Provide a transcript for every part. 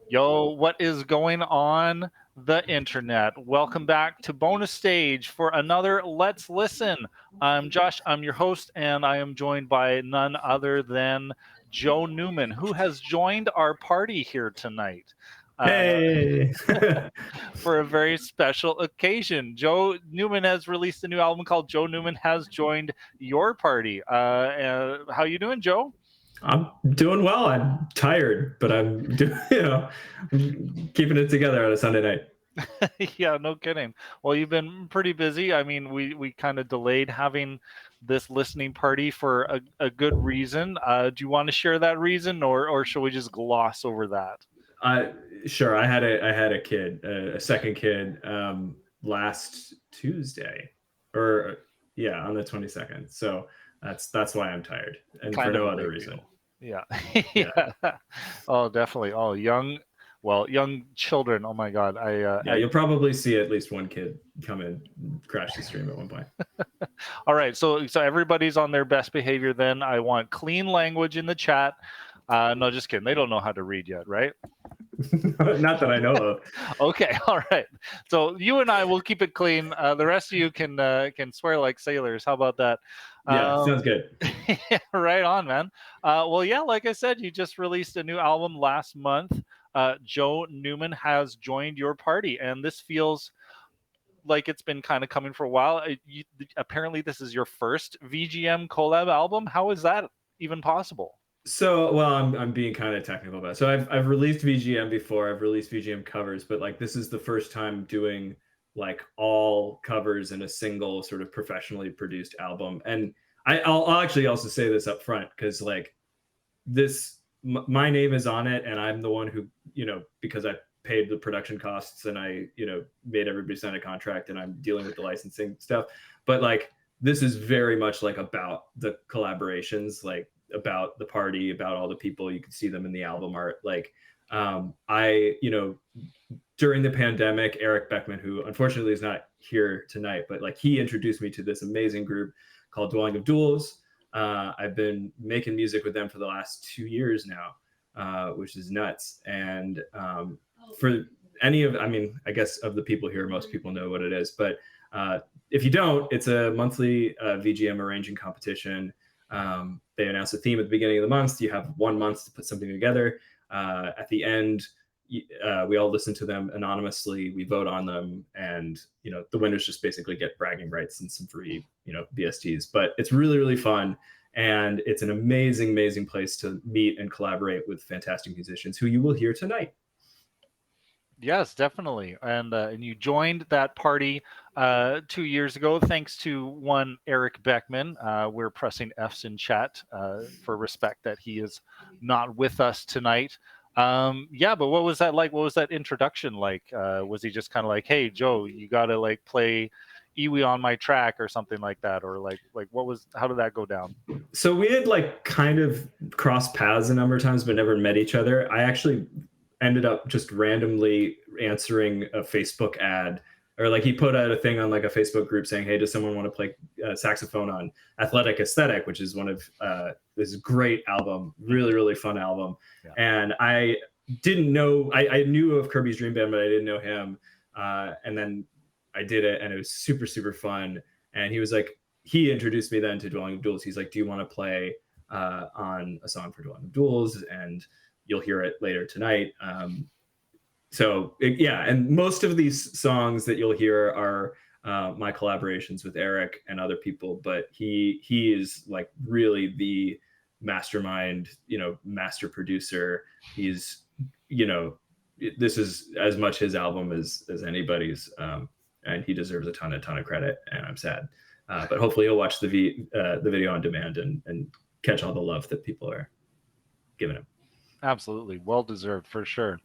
Yo, what is going on the internet? Welcome back to Bonus Stage for another Let's Listen. I'm Josh, I'm your host, and I am joined by none other than Joe Newman, who has joined our party here tonight. Hey! For a very special occasion. Joe Newman has released a new album called Joe Newman Has Joined Your Party. How you doing, Joe? I'm doing well. I'm tired, but I'm doing, I'm keeping it together on a Sunday night. Yeah, no kidding. Well, you've been pretty busy. I mean, we kind of delayed having this listening party for a good reason. Do you want to share that reason, or should we just gloss over that? Sure. I had a kid, a second kid, last Tuesday, or yeah, on the 22nd. So that's why I'm tired, and Kind for of no a other big reason. deal. Yeah. Yeah. Yeah. Oh, definitely. Oh, young children. Oh my God. Yeah, you'll probably see at least one kid come and crash the stream at one point. All right, so everybody's on their best behavior then. I want clean language in the chat. No, just kidding. They don't know how to read yet, right? Not that I know of. Okay, all right. So you and I will keep it clean. The rest of you can swear like sailors. How about that? Yeah, sounds good. Right on, man. Well, yeah, like I said, you just released a new album last month. Joe Newman has joined your party, and this feels like it's been kind of coming for a while. Apparently, this is your first VGM collab album. How is that even possible? So, well, I'm being kind of technical about it. So I've released VGM before. I've released VGM covers, but like this is the first time doing like all covers in a single sort of professionally produced album. And I'll actually also say this up front because like this, my name is on it, and I'm the one who, because I paid the production costs and I, made everybody sign a contract, and I'm dealing with the licensing stuff. But like this is very much like about the collaborations, like about the party, about all the people. You can see them in the album art. Like during the pandemic, Eric Beckman, who unfortunately is not here tonight, but like he introduced me to this amazing group called Dwelling of Duels. I've been making music with them for the last 2 years now, which is nuts. And for any of, I guess of the people here, most people know what it is, but if you don't, it's a monthly VGM arranging competition. They announce a theme at the beginning of the month. You have 1 month to put something together. At the end, we all listen to them anonymously. We vote on them, and the winners just basically get bragging rights and some free BSTs. But it's really, really fun, and it's an amazing, amazing place to meet and collaborate with fantastic musicians who you will hear tonight. Yes, definitely. And you joined that party 2 years ago, thanks to one Eric Beckman. We're pressing F's in chat for respect that he is not with us tonight. Yeah, but what was that like? What was that introduction like? Was he just kind of like, "Hey, Joe, you got to like play Iwi on my track" or something like that, or like how did that go down? So we had like kind of crossed paths a number of times, but never met each other. I actually ended up just randomly answering a Facebook ad, or like he put out a thing on like a Facebook group saying, "Hey, does someone want to play saxophone on Athletic Aesthetic," which is one of this great album, really, really fun album. Yeah. And I didn't know, I knew of Kirby's Dream Band, but I didn't know him. And then I did it, and it was super, super fun. And he was like, he introduced me then to Dwelling of Duels. He's like, "Do you want to play on a song for Dwelling of Duels?" And you'll hear it later tonight. And most of these songs that you'll hear are my collaborations with Eric and other people, but he is like really the mastermind, master producer. He's, this is as much his album as anybody's, and he deserves a ton of credit, and I'm sad. But hopefully you'll watch the video on demand and catch all the love that people are giving him. Absolutely. Well deserved for sure.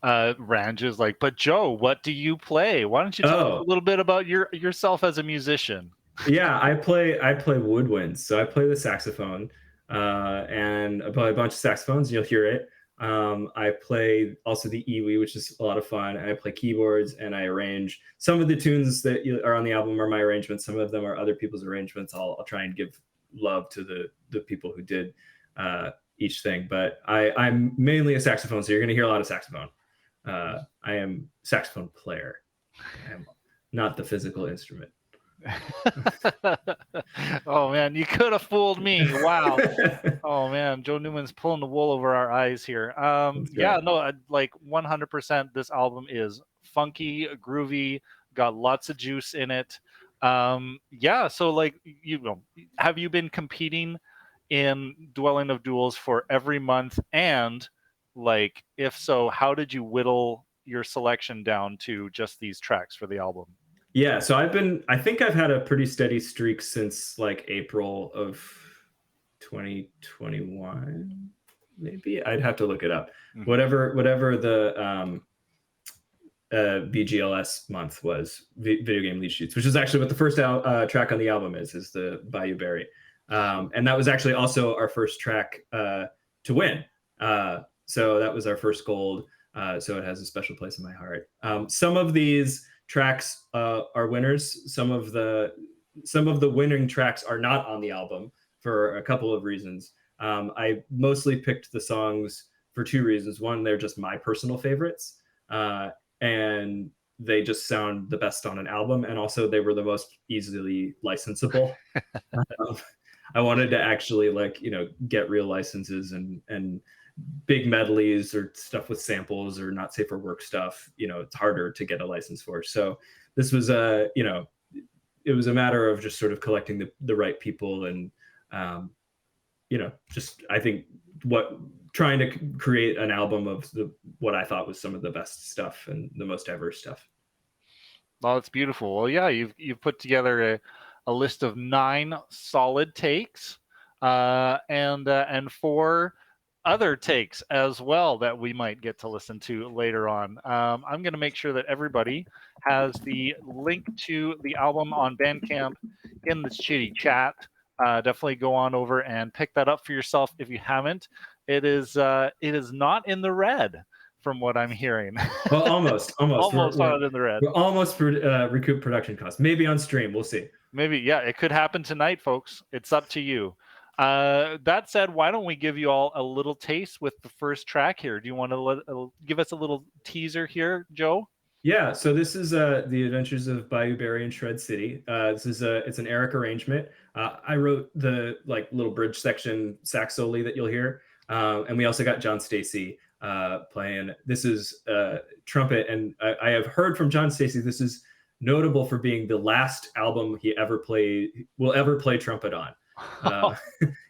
Ranj is like, "But Joe, what do you play? Why don't you tell us a little bit about yourself as a musician?" Yeah, I play woodwinds. So I play the saxophone, and I play a bunch of saxophones. You'll hear it. I play also the iwi, which is a lot of fun. And I play keyboards, and I arrange. Some of the tunes that are on the album are my arrangements. Some of them are other people's arrangements. I'll try and give love to the people who did each thing. But I'm mainly a saxophone, so you're going to hear a lot of saxophone. I am saxophone player. I am not the physical instrument. Oh man, you could have fooled me. Wow. Oh man, Joe Newman's pulling the wool over our eyes here. Yeah, Right. no, like 100%. This album is funky, groovy, got lots of juice in it. Yeah, so like have you been competing in Dwelling of Duels for every month? And like, if so, how did you whittle your selection down to just these tracks for the album? Yeah, so I think I've had a pretty steady streak since like April of 2021. Maybe I'd have to look it up. Mhm. Whatever the VGLS month was, video game lead sheets, which is actually what the first track on the album is the Bayou Berry. And that was actually also our first track to win. So that was our first gold. So it has a special place in my heart. Some of these tracks are winners. Some of the winning tracks are not on the album for a couple of reasons. I mostly picked the songs for two reasons. One, they're just my personal favorites, and they just sound the best on an album. And also, they were the most easily licensable. I wanted to actually get real licenses and big medleys or stuff with samples or not safe for work stuff. It's harder to get a license for. So this was it was a matter of just sort of collecting the right people and just I think trying to create an album of what I thought was some of the best stuff and the most diverse stuff. Oh, it's beautiful. Well, yeah, you've put together a list of 9 solid takes, and 4 other takes as well that we might get to listen to later on. I'm going to make sure that everybody has the link to the album on Bandcamp in the Chitty Chat. Definitely go on over and pick that up for yourself if you haven't. It is not in the red, from what I'm hearing. Well, almost not in the red. We're almost recoup production costs. Maybe on stream, we'll see. Maybe, yeah, it could happen tonight, folks. It's up to you. That said, why don't we give you all a little taste with the first track here? Do you want to give us a little teaser here, Joe? Yeah, so this is The Adventures of Bayou Berry and Shred City. It's an Eric arrangement. I wrote the little bridge section sax solo that you'll hear, and we also got John Stacey playing. This is trumpet, and I have heard from John Stacey this is notable for being the last album he will ever play trumpet on.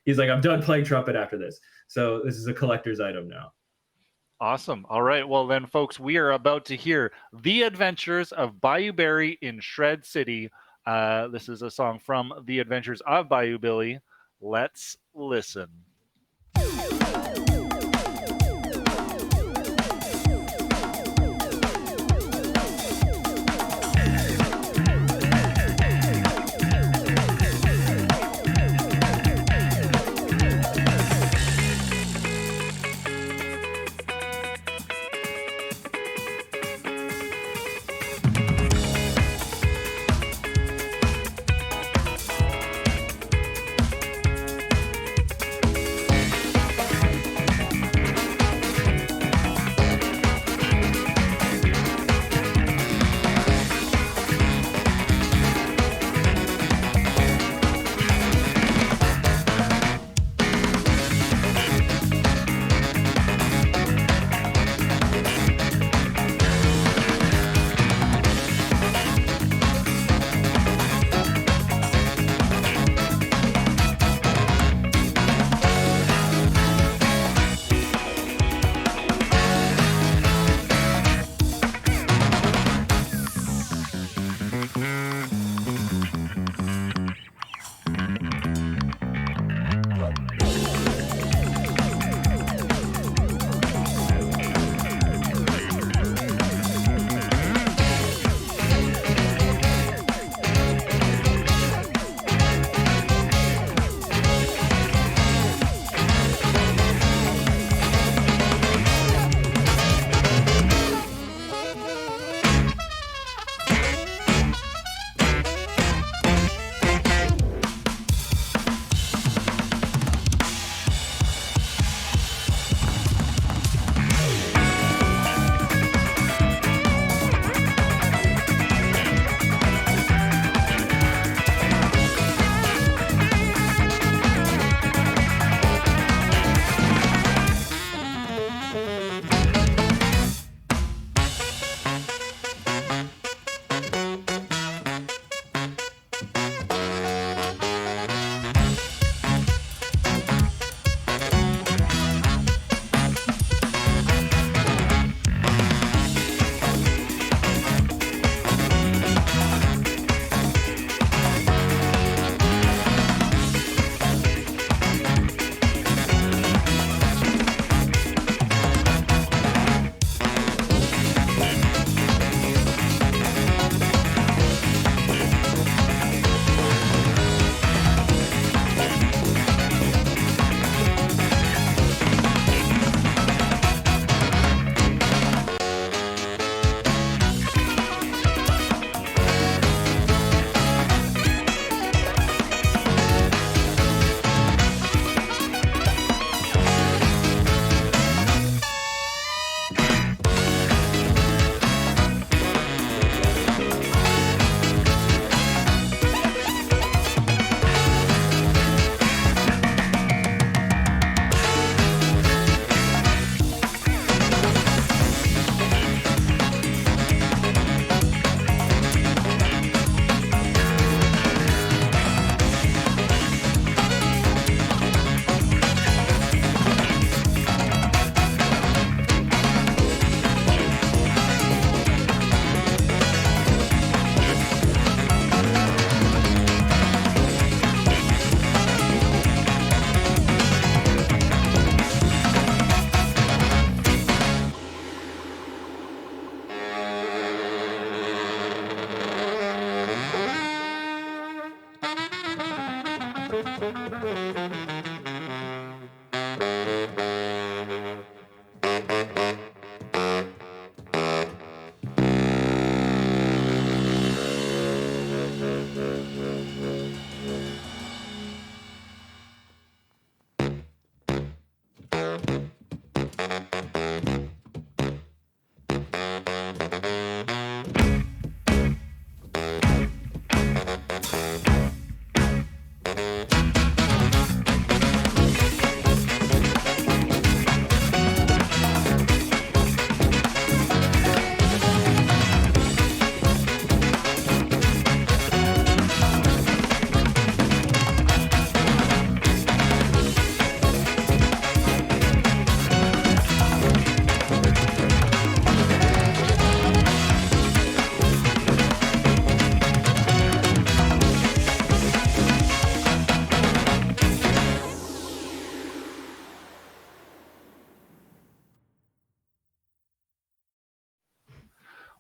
He's like, I'm done playing trumpet after this. So this is a collector's item now. Awesome. All right. Well, then, folks, we are about to hear The Adventures of Bayou Berry in Shred City. This is a song from The Adventures of Bayou Billy. Let's listen.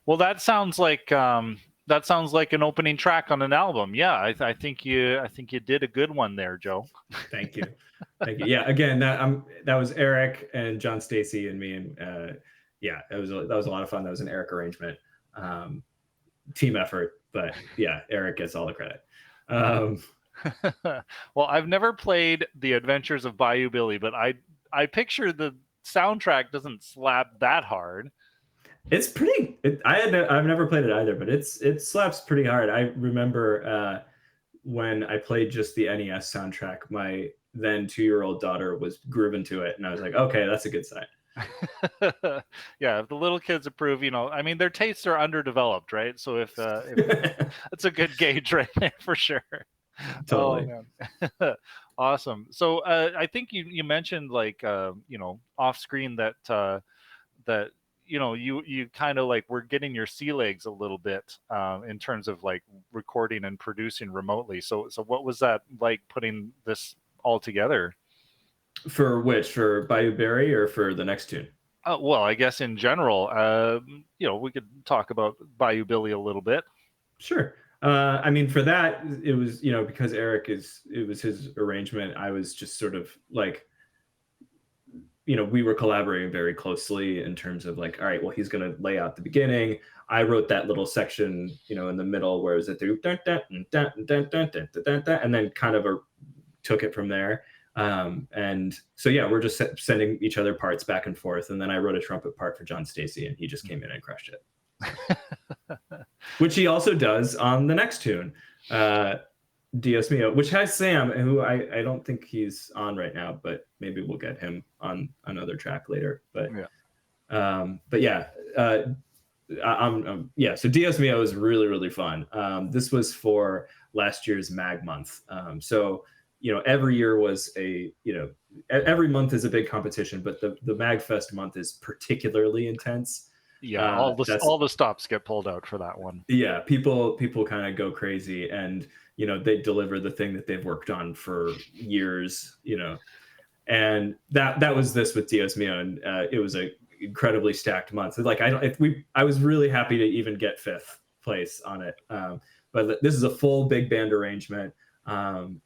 Well, that sounds like an opening track on an album. Yeah, I think you did a good one there, Joe. Thank you. Thank you. Yeah, again, that was Eric and John Stacy and me, and yeah, that was a lot of fun. That was an Eric arrangement, team effort, but yeah, Eric gets all the credit. Well, I've never played The Adventures of Bayou Billy, but I picture the soundtrack doesn't slap that hard. It's pretty. I've never played it either, but it slaps pretty hard. I remember when I played just the NES soundtrack, my then 2-year-old daughter was grooving to it, and I was like, okay, that's a good sign. Yeah, if the little kids approve, I mean, their tastes are underdeveloped, right? So if it's a good gauge right there for sure. Totally. Oh, man. Awesome. So I think you mentioned like off screen that that you kind of like were getting your sea legs a little bit in terms of like recording and producing remotely. So what was that like putting this all together? For which? For Bayou Berry or for the next tune? Well, I guess in general, we could talk about Bayou Billy a little bit. Sure. I mean, for that, it was, because it was his arrangement. I was just sort of like, we were collaborating very closely in terms of like, all right, well, he's going to lay out the beginning. I wrote that little section, in the middle where it was at the and then kind of took it from there. And so, yeah, we're just sending each other parts back and forth. And then I wrote a trumpet part for John Stacy, and he just came in and crushed it. Which he also does on the next tune, Dios Mio, which has Sam, who I don't think he's on right now, but maybe we'll get him on another track later. But yeah, so Dios Mio is really, really fun. This was for last year's MAG month. So, every year was every month is a big competition, but the MAGFest month is particularly intense. Yeah, all the stops get pulled out for that one. Yeah, people kind of go crazy, and they deliver the thing that they've worked on for years. And that was this with Dios Mio, and it was a incredibly stacked month. Like I was really happy to even get 5th place on it. But this is a full big band arrangement.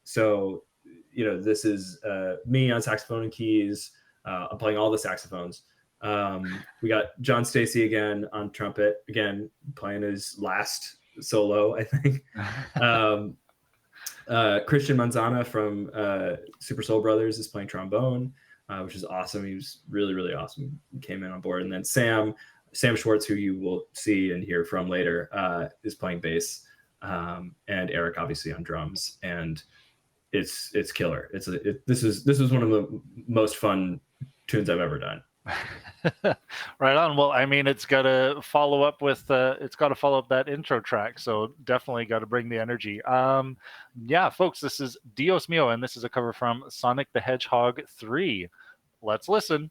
So this is me on saxophone and keys. I'm playing all the saxophones. We got John Stacy again on trumpet, again playing his last solo, I think. Christian Manzana from Super Soul Brothers is playing trombone, which is awesome. He was really, really awesome. He came in on board. And then Sam Schwartz, who you will see and hear from later, is playing bass, and Eric obviously on drums. And it's killer. This is one of the most fun tunes I've ever done. Right on. Well, I mean, it's got to follow up that intro track, so definitely got to bring the energy. Yeah, folks, this is Dios Mio, and this is a cover from Sonic the Hedgehog 3. Let's listen.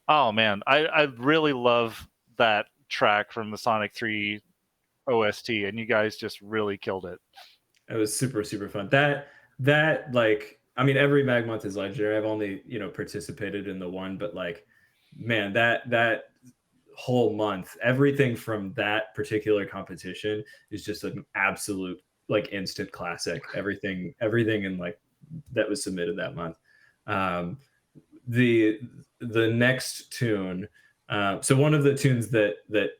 Oh man, I really love that track from the Sonic 3 OST, and you guys just really killed it. It was super, super fun. That like, I mean, every Mag Month is legendary. I've only, participated in the one, but like, man, that whole month, everything from that particular competition is just an absolute like instant classic. Everything in like that was submitted that month. Um, the the next tune, so one of the tunes that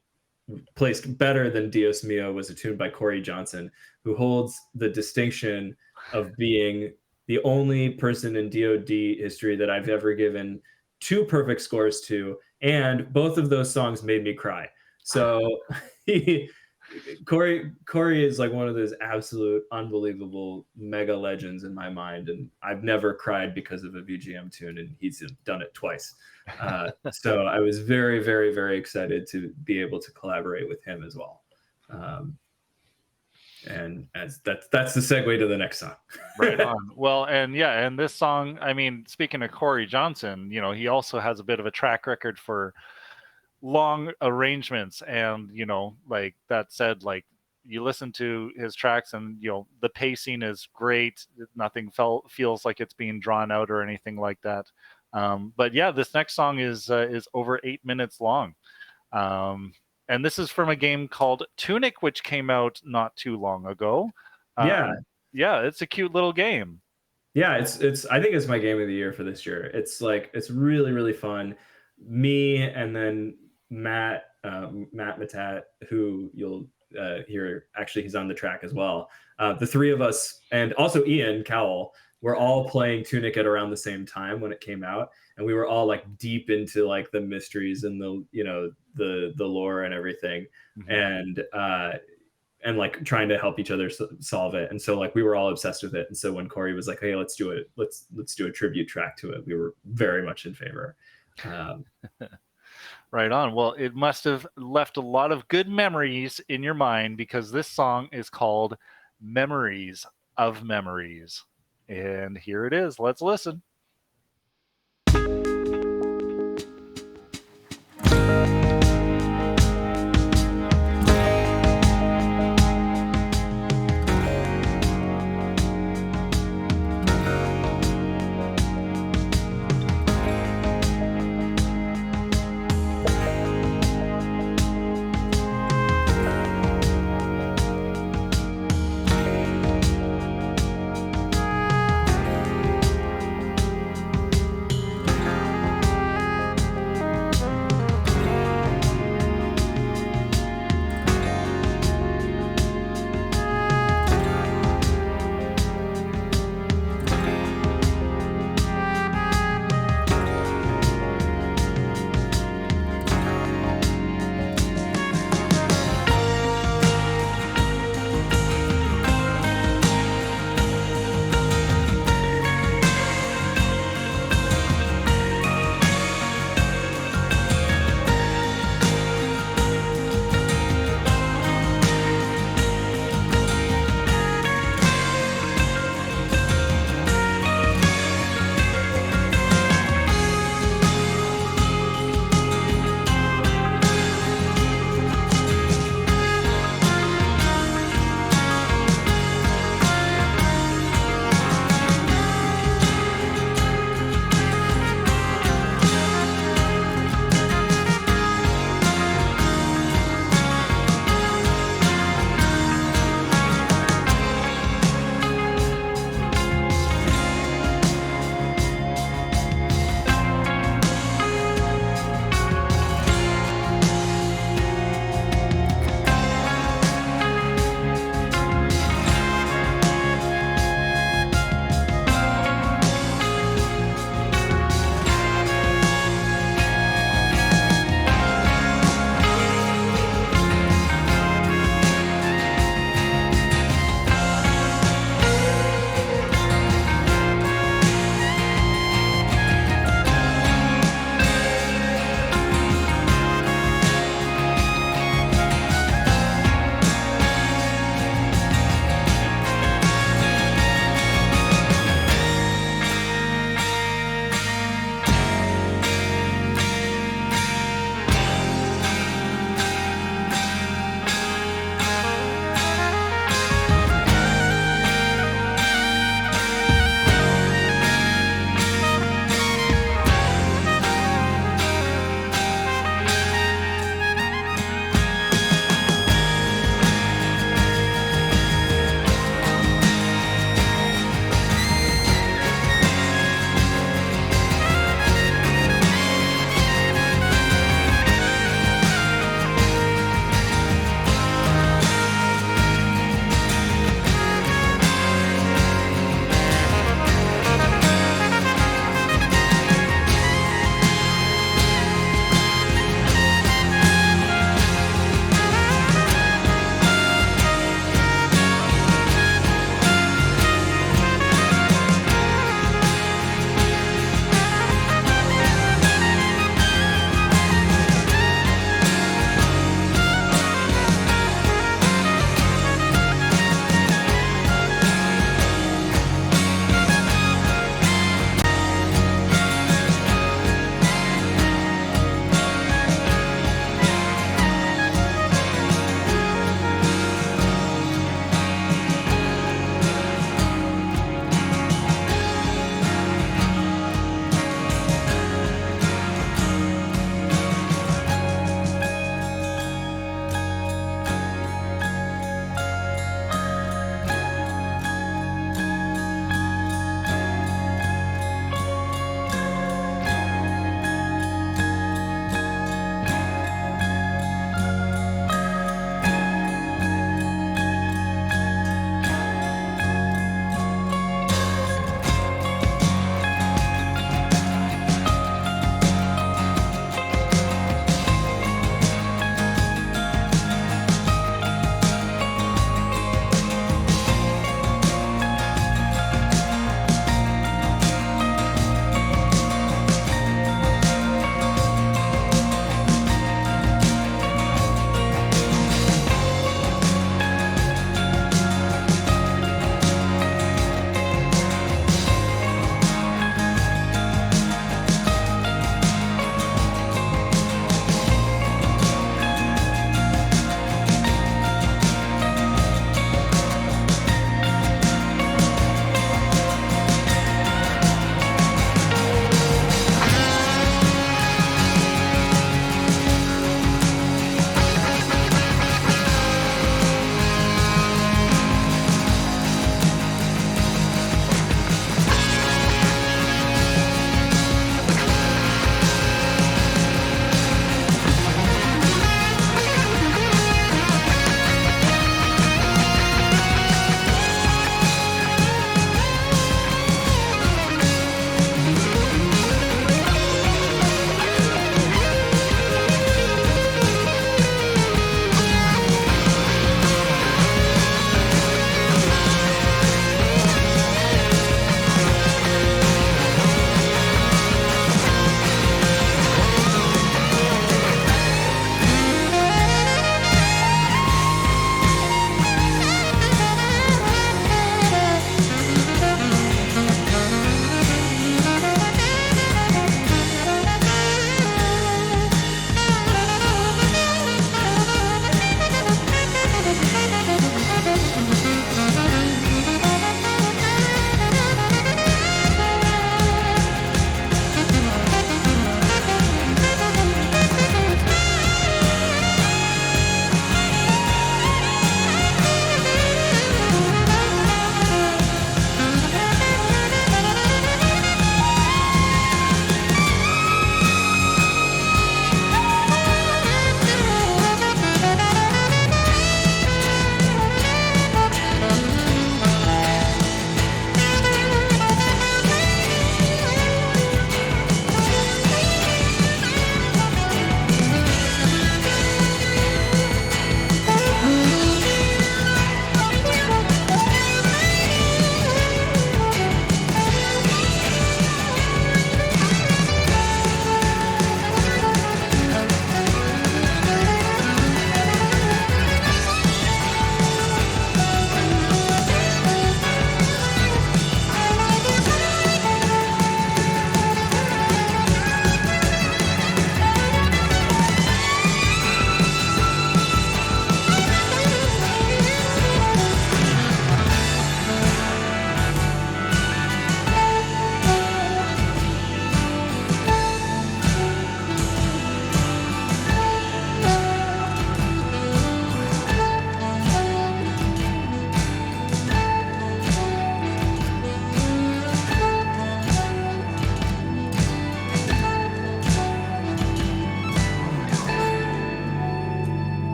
placed better than Dios Mio was a tune by Corey Johnson, who holds the distinction of being the only person in DoD history that I've ever given two perfect scores to, and both of those songs made me cry. So he, Corey is like one of those absolute unbelievable mega legends in my mind, and I've never cried because of a VGM tune, and he's done it twice. So I was very, very, very excited to be able to collaborate with him as well. And as that's the segue to the next song. Right on. Well, and yeah, and this song, I mean, speaking of Corey Johnson, he also has a bit of a track record for long arrangements, and like that said, like you listen to his tracks, and the pacing is great. Nothing feels like it's being drawn out or anything like that. But yeah, this next song is over 8 minutes long. And this is from a game called Tunic, which came out not too long ago. Yeah. Yeah, it's a cute little game. Yeah, it's I think it's my game of the year for this year. It's really, really fun. Me and then Matt Matat, who you'll hear, actually he's on the track as well. The three of us, and also Ian Cowell, were all playing Tunic at around the same time when it came out, and we were all like deep into like the mysteries and the lore and everything. Mm-hmm. And like trying to help each other solve it. And so like we were all obsessed with it. And so when Corey was like, "Hey, let's do it. Let's do a tribute track to it," we were very much in favor. Right on. Well, it must have left a lot of good memories in your mind, because this song is called Memories of Memories. And here it is. Let's listen.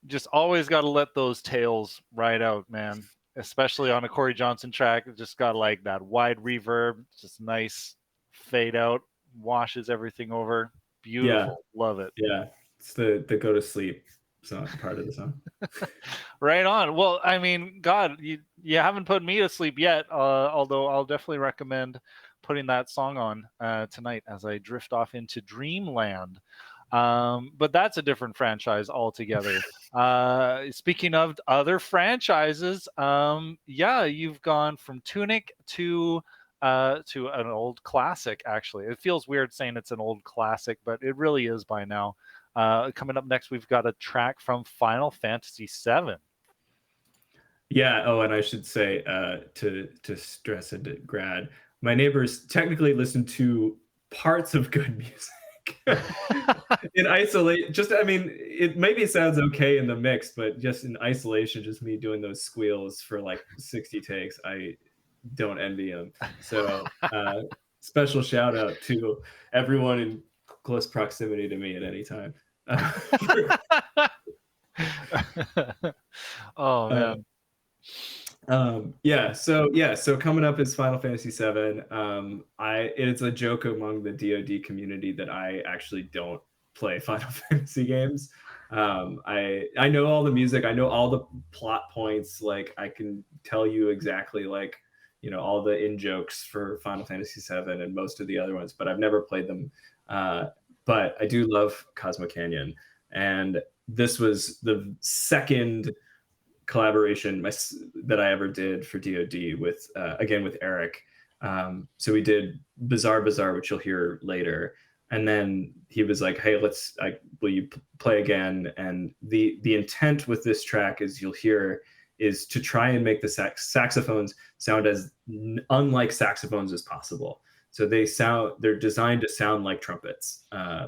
just always got to let those tails ride out, man. Especially on a Corey Johnson track, it just got like that wide reverb, just nice fade out, washes everything over. Yeah, Beautiful, love it. yeah. It's the go to sleep song part of the song. Right on. Well, I mean, God, you haven't put me to sleep yet. Although I'll definitely recommend putting that song on tonight as I drift off into dreamland. But that's a different franchise altogether. Speaking of other franchises, yeah, you've gone from Tunic to an old classic. Actually, it feels weird saying it's an old classic, but it really is by now. Coming up next, we've got a track from Final Fantasy VII. Yeah. Oh, and I should say to stress and to grad, my neighbors technically listen to parts of good music in isolate. Just I mean, it maybe sounds okay in the mix, but just in isolation, just me doing those squeals for like 60 takes, I don't envy them. So special shout out to everyone in close proximity to me at any time. Oh Uh, man. so coming up is Final Fantasy VII. It's a joke among the DoD community that I actually don't play Final Fantasy games. I know all the music, I know all the plot points, like I can tell you exactly like all the in jokes for Final Fantasy VII and most of the other ones, but I've never played them. But I do love Cosmo Canyon, and this was the second collaboration that I ever did for DoD with again with Eric. So we did Bizarre Bizarre, which you'll hear later, and then he was like, "Hey, will you play again?" And the intent with this track, as you'll hear, is to try and make the saxophones sound as unlike saxophones as possible. So they're designed to sound like trumpets,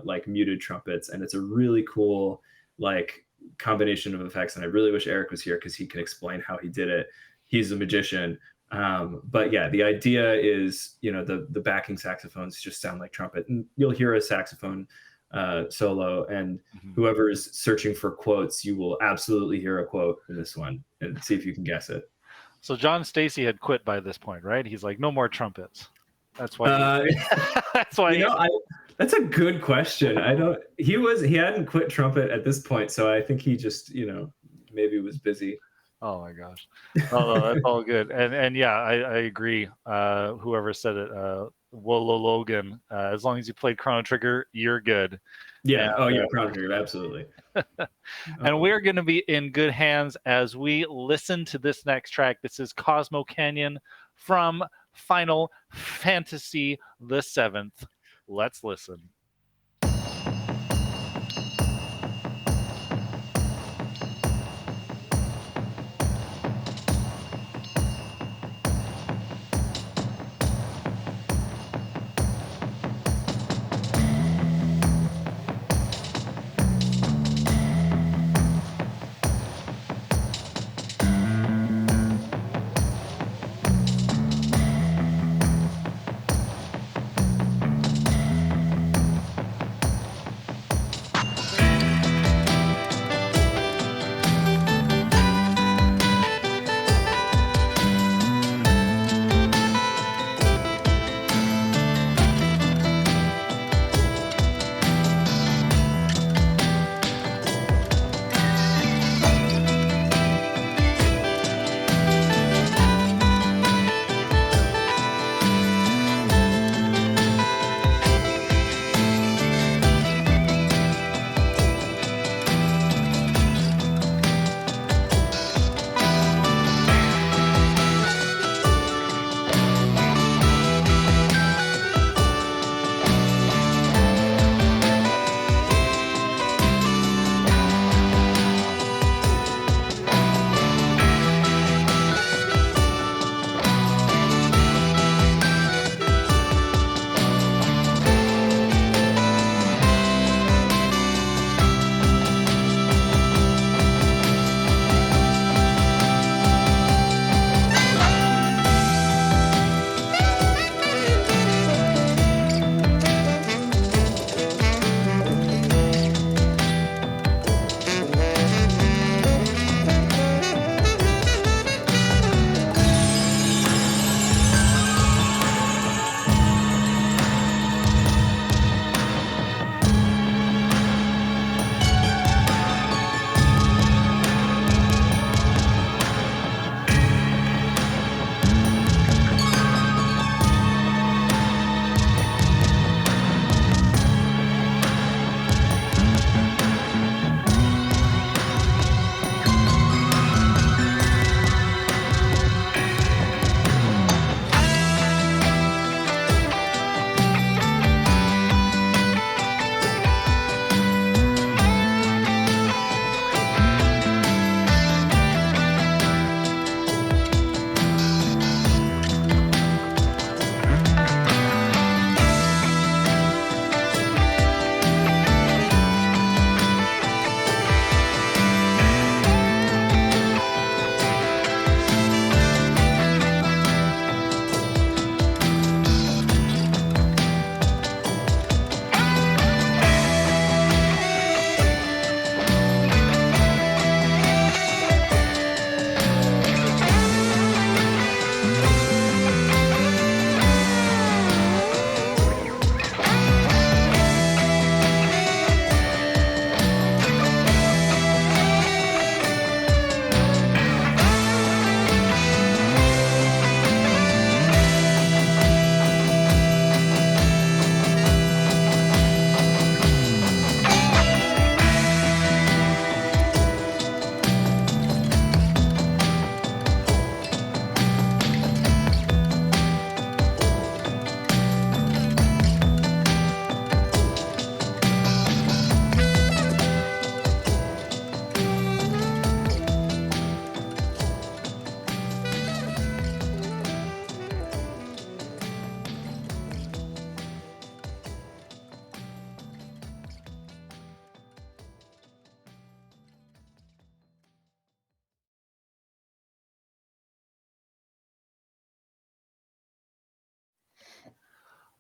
like muted trumpets, and it's a really cool like combination of effects. And I really wish Eric was here because he can explain how he did it. He's a magician. But yeah, the idea is, the backing saxophones just sound like trumpet, and you'll hear a saxophone solo, and whoever is searching for quotes, you will absolutely hear a quote in this one, and see if you can guess it. So John Stacy had quit by this point, right? He's like, no more trumpets. That's why. That's why. That's a good question. He hadn't quit trumpet at this point, so I think he just, maybe was busy. Oh my gosh. Oh, no, that's all good. And yeah, I agree. Whoever said it, Wolo Logan. As long as you played Chrono Trigger, you're good. Yeah. And, Chrono Trigger, absolutely. And we're going to be in good hands as we listen to this next track. This is Cosmo Canyon from Final Fantasy VII. Let's listen.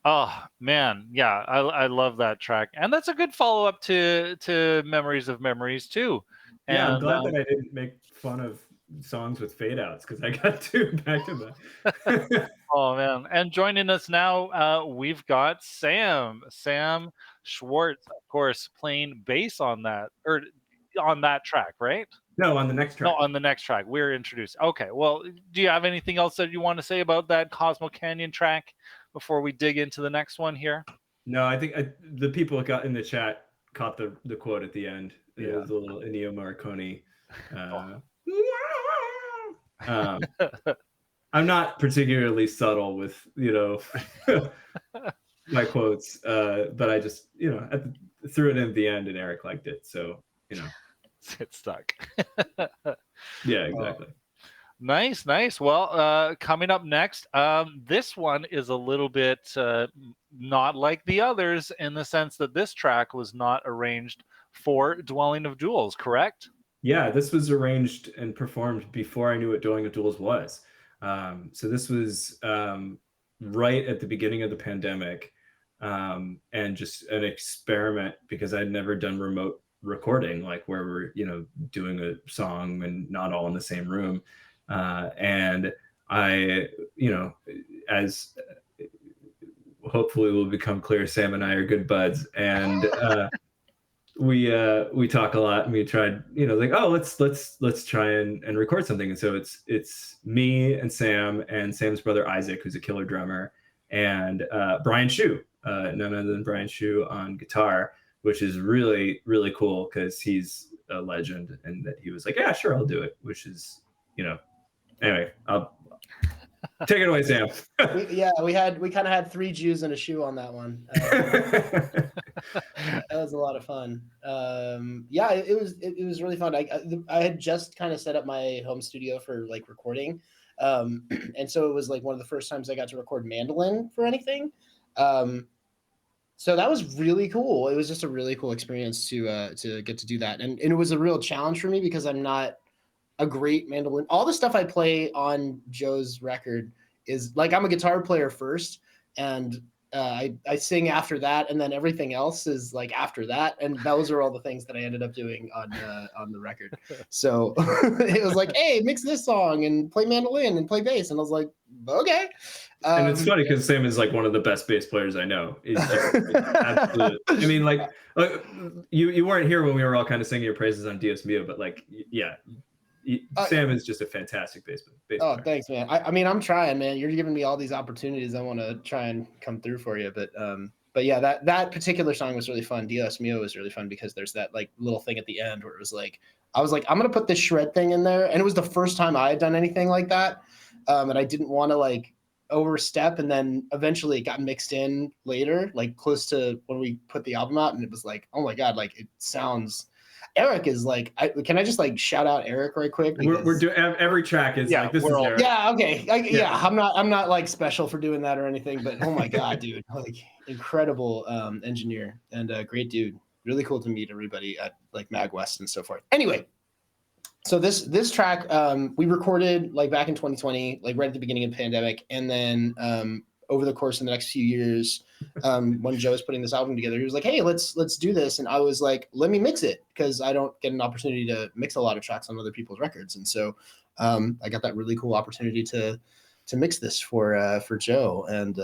Oh man, yeah, I love that track, and that's a good follow up to Memories of Memories too. Yeah, I'm And glad that I didn't make fun of songs with fade outs because I got two back to back. oh man, and joining us now, we've got Sam Schwartz, of course, playing bass on that or on that track, right? No, on the next No, track. on the next track. We're introduced. Okay, well, do you have anything else that you want to say about that Cosmo Canyon track before we dig into the next one here? No, I think the people got in the chat caught the quote at the end. It Yeah. was a little Ennio Morricone. Uh, um, Oh. I'm not particularly subtle with my quotes, but I just threw it in at the end, and Eric liked it, so It stuck. yeah, Oh, exactly. nice, nice. Well, coming up next, this one is a little bit not like the others in the sense that this track was not arranged for Dwelling of Jewels, correct? Yeah, this was arranged and performed before I knew what Dueling of Duels was. So this was right at the beginning of the pandemic, and just an experiment because I'd never done remote recording, like where we're doing a song and not all in the same room. And I, as hopefully will become clear, Sam and I are good buds, and we talk a lot, and we tried like, oh, let's try and record something. And so it's me and Sam's brother Isaac, who's a killer drummer, and Brian Shu, none other than Brian Shu on guitar, which is really really cool because he's a legend, and that he was like, yeah, sure, I'll do it, which is anyway, I'll take it away, Sam. We kind of had three Jews and a shoe on that one. That was a lot of fun. Yeah, it was really fun. I had just kind of set up my home studio for like recording, and so it was like one of the first times I got to record mandolin for anything. So that was really cool. It was just a really cool experience to get to do that, and it was a real challenge for me because I'm not a great mandolin. All the stuff I play on Joe's record is like, I'm a guitar player first, and I sing after that, and then everything else is like after that, and those are all the things that I ended up doing on the record. So it was like, hey, mix this song and play mandolin and play bass, and I was like, okay. And it's funny because Sam is like one of the best bass players I know. He's just absolute. I mean, like you weren't here when we were all kind of singing your praises on Dios Mio, but like, yeah. Sam is just a fantastic bass player. Thanks, man. I mean, I'm trying, man. You're giving me all these opportunities. I want to try and come through for you, but yeah, that particular song was really fun. Dios Mio was really fun because there's that like little thing at the end where it was like, I was like, I'm gonna put this shred thing in there, and it was the first time I had done anything like that, and I didn't want to like overstep, and then eventually it got mixed in later, like close to when we put the album out, and it was like, oh my god, like it sounds. Eric is like, can I just like shout out Eric right quick? We're doing every track is like, this is Eric. Yeah, okay. Yeah, I'm not like special for doing that or anything, but oh my god, dude, like incredible engineer and a great dude. Really cool to meet everybody at like Mag West and so forth. Anyway, so this track we recorded like back in 2020, like right at the beginning of the pandemic, and then over the course of the next few years, when Joe was putting this album together, he was like, hey, let's do this. And I was like, let me mix it, because I don't get an opportunity to mix a lot of tracks on other people's records. And so I got that really cool opportunity to mix this for Joe. And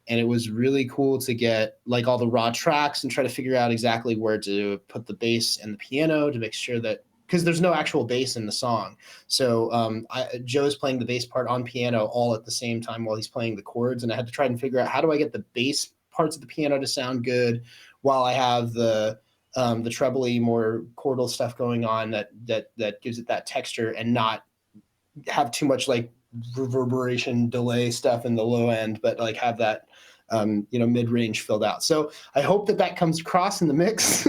it was really cool to get like all the raw tracks and try to figure out exactly where to put the bass and the piano to make sure that, because there's no actual bass in the song. So Joe's playing the bass part on piano all at the same time while he's playing the chords. And I had to try and figure out, how do I get the bass parts of the piano to sound good while I have the trebly, more chordal stuff going on that gives it that texture, and not have too much like reverberation delay stuff in the low end, but like have that mid-range filled out. So I hope that comes across in the mix.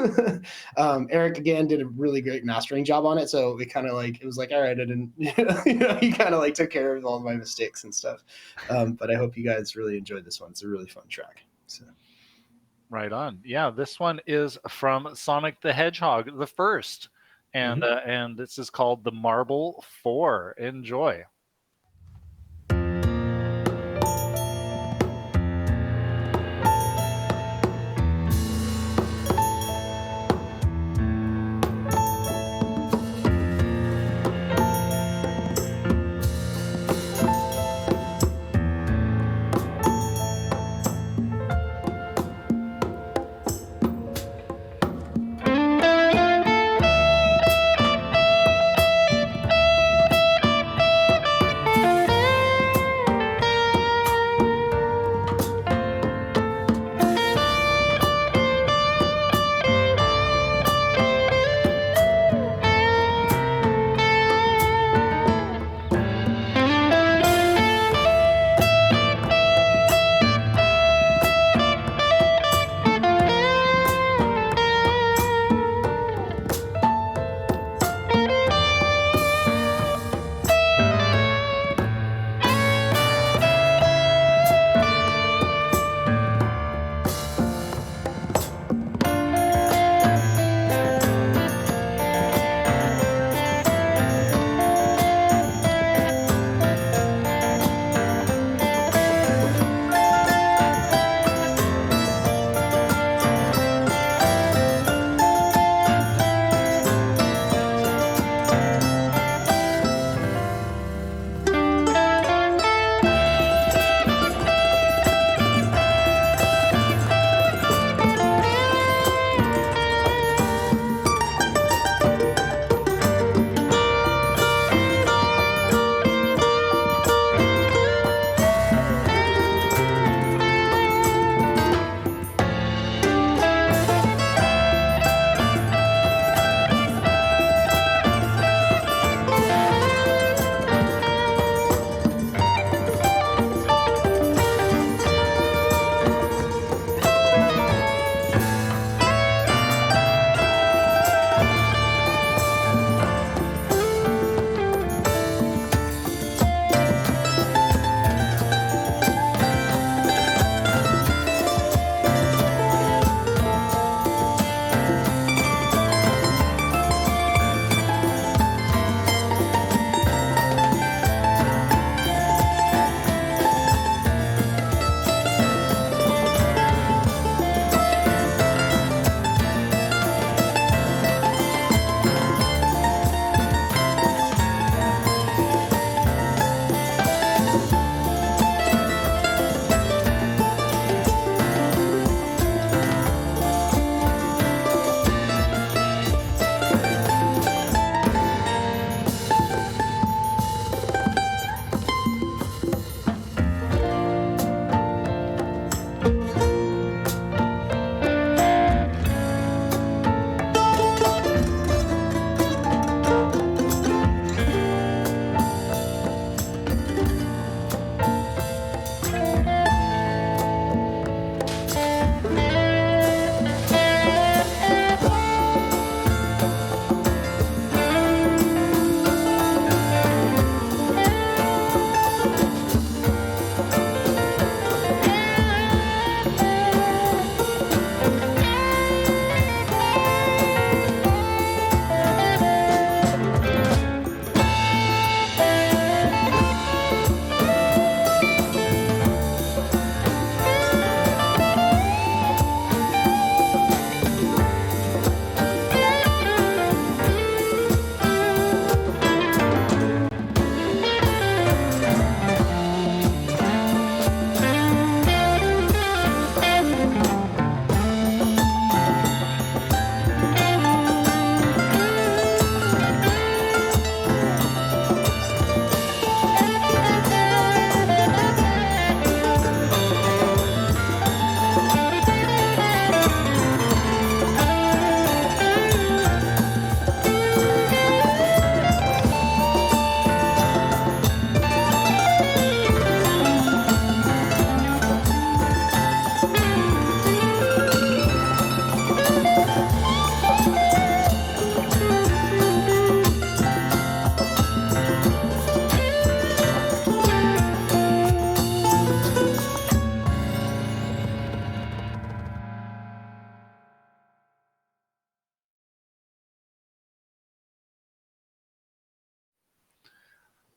Eric again did a really great mastering job on it, so it kind of like, it was like, all right, I didn't he kind of like took care of all of my mistakes and stuff. But I hope you guys really enjoyed this one. It's a really fun track. So right on. Yeah, this one is from Sonic the Hedgehog, the first, and and this is called the Marble 4. Enjoy.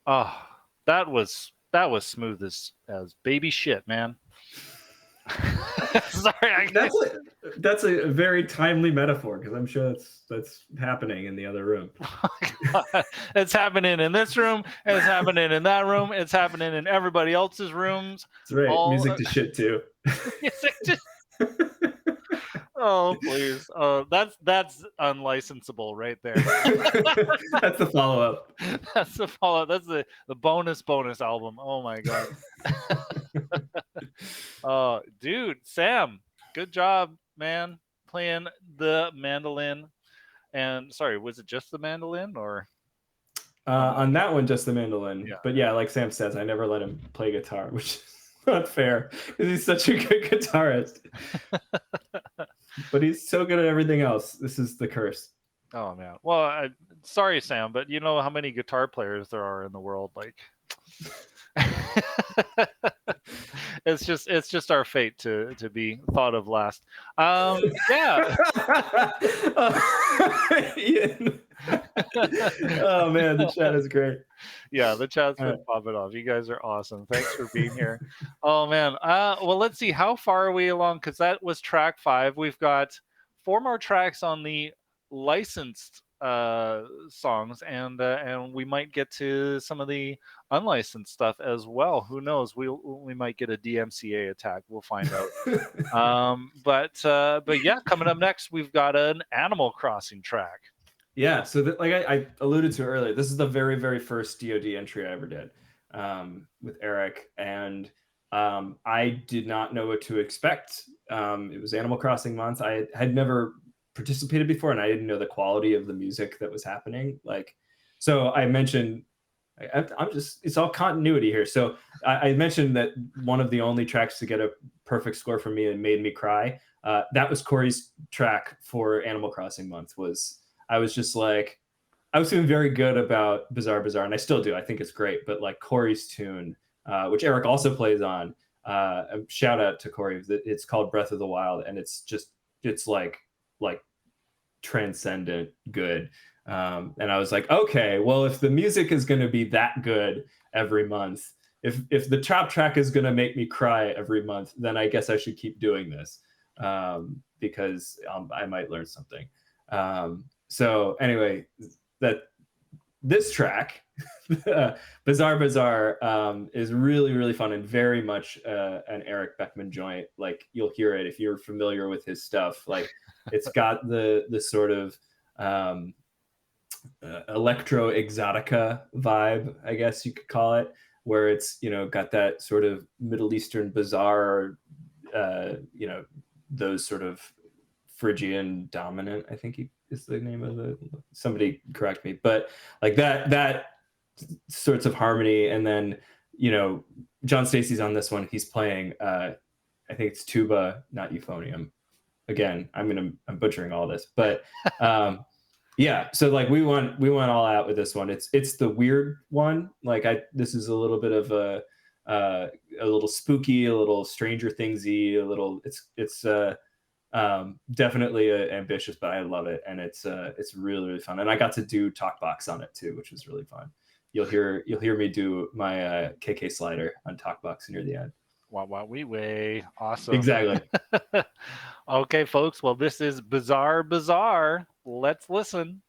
Oh, that was smooth as baby shit, man. Sorry, That's a very timely metaphor because I'm sure that's happening in the other room. It's happening in this room. It's happening in that room. It's happening in everybody else's rooms. That's right. All Music to shit too. music to oh please. Oh, that's unlicensable right there. That's the follow-up. That's the follow. That's the bonus album. Oh my god. Oh, dude, Sam, good job, man, playing the mandolin. And sorry, was it just the mandolin or? On that one, just the mandolin. Yeah. But yeah, like Sam says, I never let him play guitar, which is not fair because he's such a good guitarist. But he's so good at everything else. This is the curse. Oh man. Well, sorry, Sam, but you know how many guitar players there are in the world. Like, it's just our fate to be thought of last. Yeah. Ian. Oh man, the chat is great. Yeah, the chat's been popping off. You guys are awesome. Thanks for being here. Oh man. Well, let's see. How far are we along? Because that was track 5. We've got 4 more tracks on the licensed songs, and we might get to some of the unlicensed stuff as well. Who knows? We might get a DMCA attack. We'll find out. But yeah, coming up next, we've got an Animal Crossing track. Yeah, so like I alluded to earlier, this is the very, very first DoD entry I ever did with Eric, and I did not know what to expect. It was Animal Crossing month. I had never participated before, and I didn't know the quality of the music that was happening. Like, so I mentioned, it's all continuity here. So I mentioned that one of the only tracks to get a perfect score for me and made me cry. That was Corey's track for Animal Crossing month. I was just like, I was feeling very good about Bizarre, and I still do. I think it's great. But like Corey's tune, which Eric also plays on, a shout out to Corey. It's called Breath of the Wild, and it's like transcendent good. And I was like, okay, well, if the music is going to be that good every month, if the top track is going to make me cry every month, then I guess I should keep doing this because I might learn something. So anyway, this track, Bizarre, is really, really fun and very much an Eric Beckman joint. Like, you'll hear it if you're familiar with his stuff. Like, it's got the sort of electro exotica vibe, I guess you could call it, where it's, got that sort of Middle Eastern bizarre, those sort of Phrygian dominant, I think is the name of somebody correct me, but like that sorts of harmony. And then, John Stacey's on this one. He's playing, I think it's tuba, not euphonium. Again, I'm butchering all this, but yeah. So like we went all out with this one. It's the weird one. Like this is a little bit of a little spooky, a little Stranger Thingsy, a little. It's definitely ambitious, but I love it, and it's really, really fun. And I got to do Talkbox on it too, which was really fun. You'll hear me do my KK slider on Talkbox near the end. Wow, wee way. Awesome. Exactly. Okay, folks. Well, this is Bizarre. Let's listen.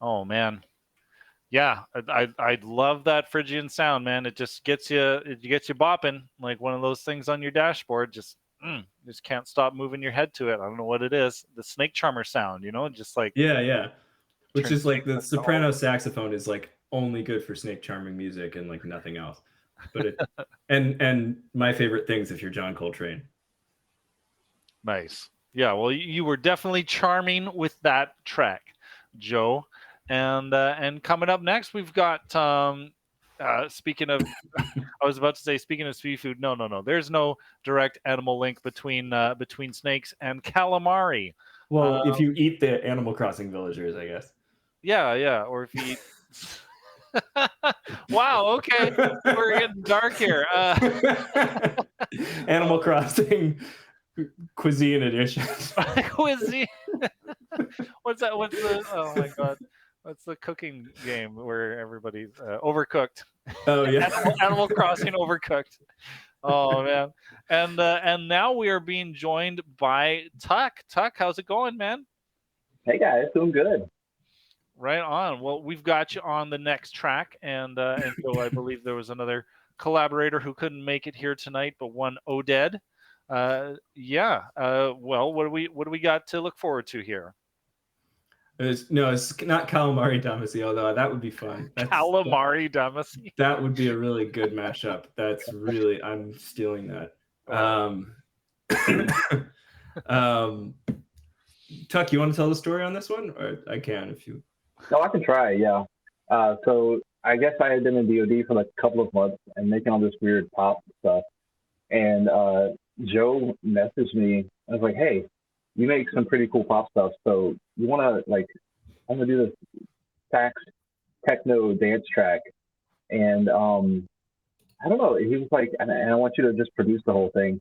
Oh man. Yeah, I love that Phrygian sound, man. It just gets you bopping like one of those things on your dashboard. Just can't stop moving your head to it. I don't know what it is. The snake charmer sound, just like Yeah. Which is like the turns soprano saxophone is like only good for snake charming music and like nothing else. But it and my favorite things if you're John Coltrane. Nice. Yeah, well, you were definitely charming with that track, Joe. And coming up next, we've got speaking of, I was about to say speaking of seafood. No. There's no direct animal link between snakes and calamari. Well, if you eat the Animal Crossing villagers, I guess. Yeah. Or if you eat. Wow. Okay, we're getting dark here. Animal Crossing cuisine edition. Cuisine. What's that? What's the? Oh my god. What's the cooking game where everybody's Overcooked? Oh yeah. Animal Crossing Overcooked. Oh man. And now we are being joined by Tuck. Tuck, how's it going, man? Hey guys, doing good. Right on. Well, we've got you on the next track, and so I believe there was another collaborator who couldn't make it here tonight, but one Oded. Yeah. Well, what do we got to look forward to here? It's not calamari damacy, although that would be fun. Calamari damacy. That would be a really good mashup. I'm stealing that. Tuck, you want to tell the story on this one, or I can if you. No, I can try. Yeah. So I guess I had been in DoD for like a couple of months and making all this weird pop stuff, and Joe messaged me. I was like, "Hey, you make some pretty cool pop stuff. So you want to I'm gonna do this sax techno dance track." And I don't know. He was like, and I want you to just produce the whole thing.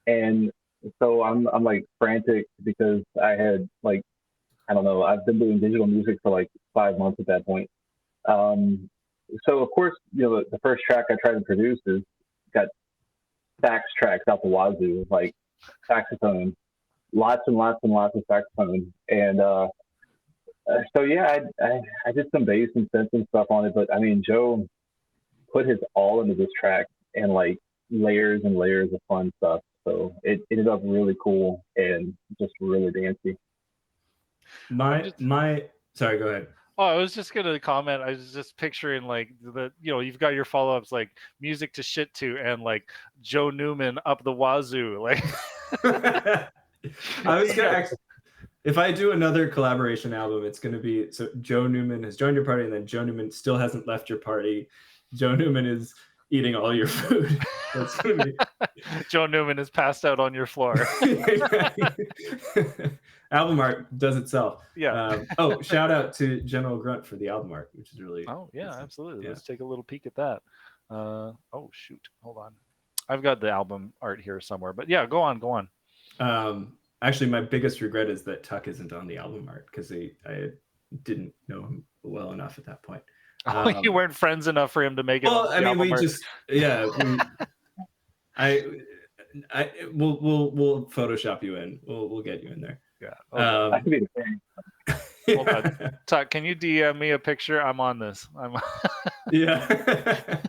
And so I'm like frantic because I had like, I don't know, I've been doing digital music for like 5 months at that point. So of course, the first track I tried to produce is got sax tracks out the wazoo, like saxophone, lots and lots and lots of saxophone. And so yeah, I did some bass and synth and stuff on it, but I mean, Joe put his all into this track and like layers and layers of fun stuff. So it ended up really cool and just really dancey. Sorry, go ahead. Oh, I was just gonna comment. I was just picturing like you've got your follow-ups like music to shit to and like Joe Newman up the wazoo. Like I was gonna if I do another collaboration album, it's gonna be so Joe Newman has joined your party and then Joe Newman still hasn't left your party. Joe Newman is eating all your food. That's gonna be Joe Newman is passed out on your floor. Album art does itself. Yeah. Shout out to General Grunt for the album art, which is really. Oh yeah, absolutely. Yeah. Let's take a little peek at that. Oh shoot, hold on. I've got the album art here somewhere, but yeah, go on. Actually, my biggest regret is that Tuck isn't on the album art because I didn't know him well enough at that point. You weren't friends enough for him to make it. Well, I mean, we'll Photoshop you in. We'll get you in there. Yeah. That could be the thing. Hold on. Tuck, can you DM me a picture? I'm on this. Yeah.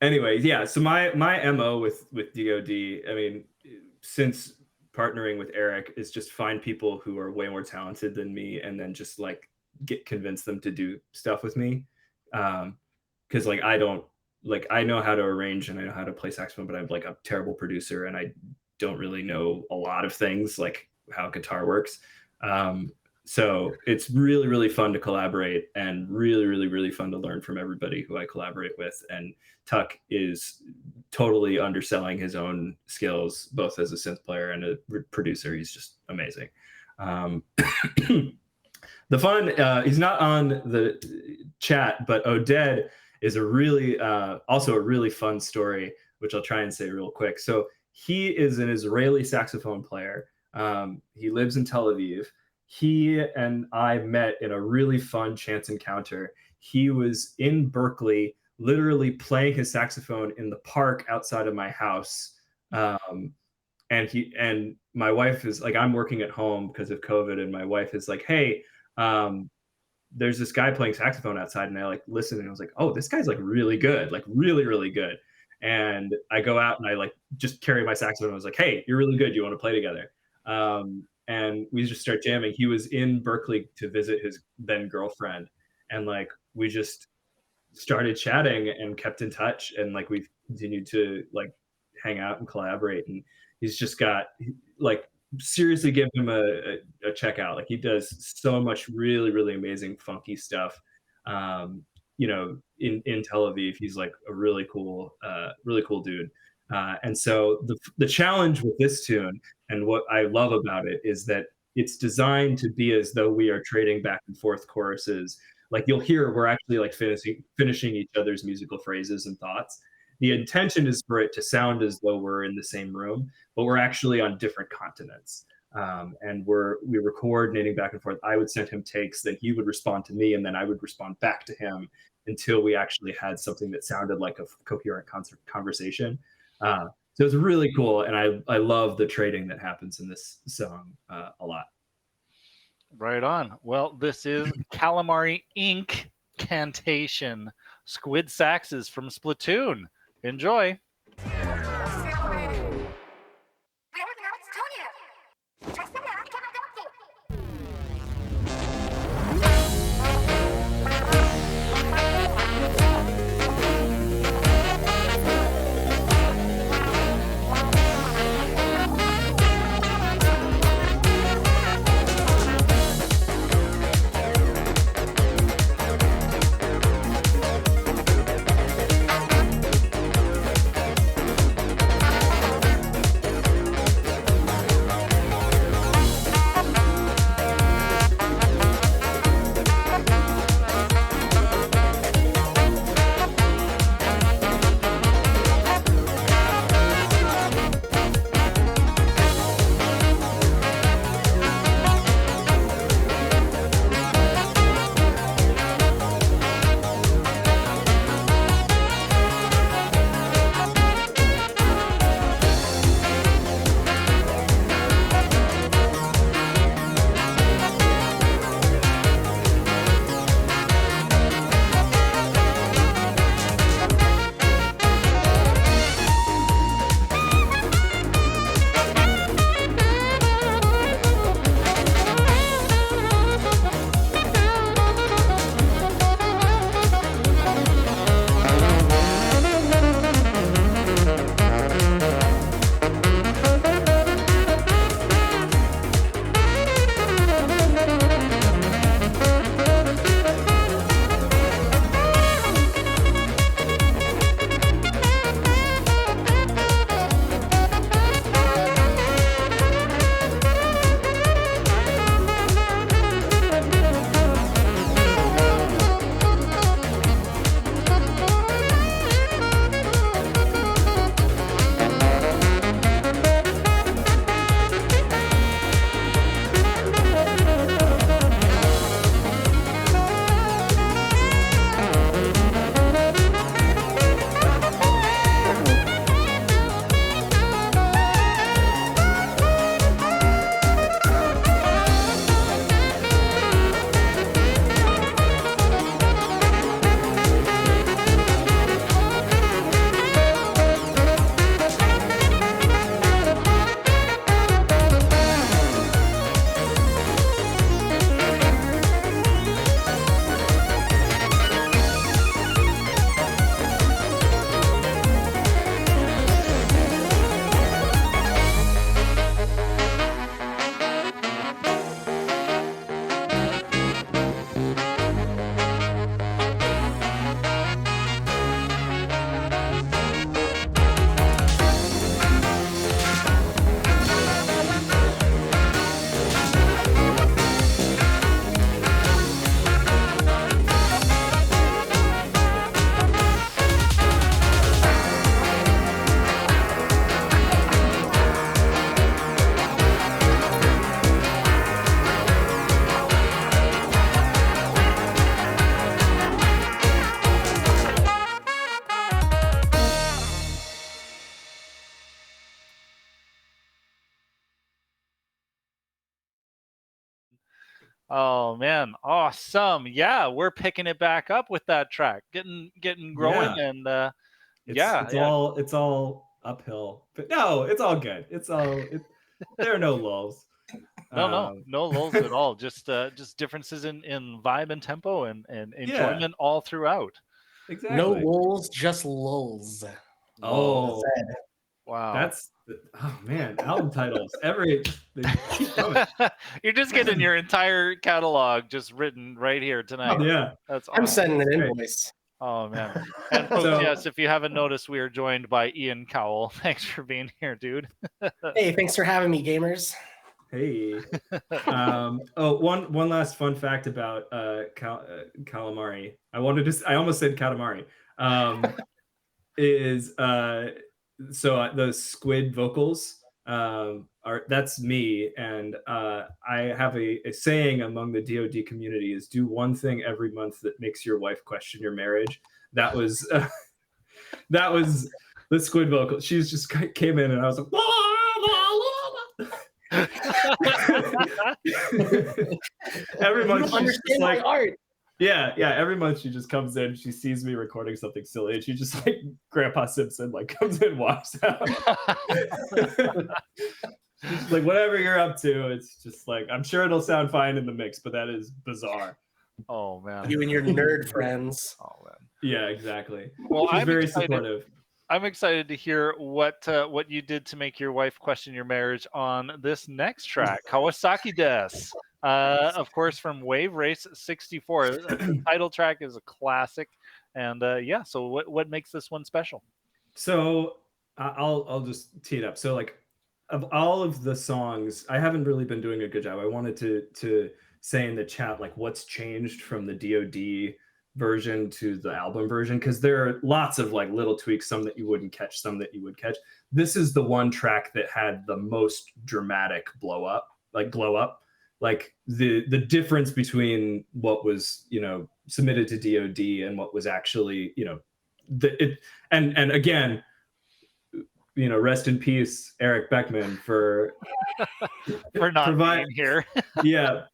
Anyway, yeah. So my MO with DoD, I mean, since partnering with Eric, is just find people who are way more talented than me, and then just like convince them to do stuff with me. Because like I know how to arrange and I know how to play saxophone, but I'm like a terrible producer and I don't really know a lot of things like how guitar works. So it's really, really fun to collaborate and really, really, really fun to learn from everybody who I collaborate with. And Tuck is totally underselling his own skills, both as a synth player and a producer. He's just amazing. The fun, he's not on the chat, but Oded is also a really fun story, which I'll try and say real quick. So he is an Israeli saxophone player. He lives in Tel Aviv. He and I met in a really fun chance encounter. He was in Berkeley, literally playing his saxophone in the park outside of my house. and my wife is like, I'm working at home because of COVID, and my wife is like, hey, there's this guy playing saxophone outside, and I like listened, and I was like, oh, this guy's like really good, like really, really good. And I go out and I like just carry my saxophone. I was like, hey, you're really good. Do you want to play together? And we just start jamming. He was in Berkeley to visit his then girlfriend, and like we just started chatting and kept in touch, and like we've continued to like hang out and collaborate. And he's just got like, seriously, give him a check out. Like he does so much really, really amazing funky stuff. You know, in Tel Aviv, he's like a really cool dude. And so the challenge with this tune, and what I love about it, is that it's designed to be as though we are trading back and forth choruses. Like you'll hear we're actually like finishing each other's musical phrases and thoughts. The intention is for it to sound as though we're in the same room, but we're actually on different continents. And we were coordinating back and forth. I would send him takes, then he would respond to me, and then I would respond back to him until we actually had something that sounded like a coherent conversation. So it's really cool, and I love the trading that happens in this song a lot. Right on. Well, this is Calamari Inc. Cantation. Squid saxes from Splatoon. Enjoy. Oh man, awesome! Yeah, we're picking it back up with that track, getting growing, Yeah. and It's all uphill, but no, it's all good. There are no lulls. No lulls at all. Just differences in vibe and tempo and Yeah, enjoyment all throughout. exactly. No lulls, just lulls. Oh, Wow. oh man, album titles. They keep coming. You're just getting your entire catalog just written right here tonight. Yeah. That's I'm awesome. sending an Great. invoice. Oh man. And folks, So- yes, if you haven't noticed, we are joined by Ian Cowell. Thanks for being here, dude. Hey, thanks for having me, gamers. Hey. One last fun fact about calamari. I almost said calamari. Is the squid vocals that's me, and I have a saying among the DoD community is do one thing every month that makes your wife question your marriage. That was the squid vocal. She's just came in and I was like every month You understand my art. Yeah, every month she just comes in, she sees me recording something silly, and she just like Grandpa Simpson comes in, walks out. She's like, whatever you're up to, it's just like, I'm sure it'll sound fine in the mix, but that is bizarre. Oh man. You and your nerd friends. Oh man. Yeah, exactly. Well, She's I'm very excited. supportive. I'm excited to hear what you did to make your wife question your marriage on this next track, Kawasaki Des. Of course, from Wave Race 64. The title track is a classic, and so what makes this one special? So I'll just tee it up. So like, of all of the songs, I haven't really been doing a good job. I wanted to say in the chat like what's changed from the DoD version to the album version, because there are lots of like little tweaks, some that you wouldn't catch, some that you would catch. This is the one track that had the most dramatic glow up. Like the difference between what was submitted to DoD and what was actually and again, rest in peace Eric Beckman for not being here. Yeah,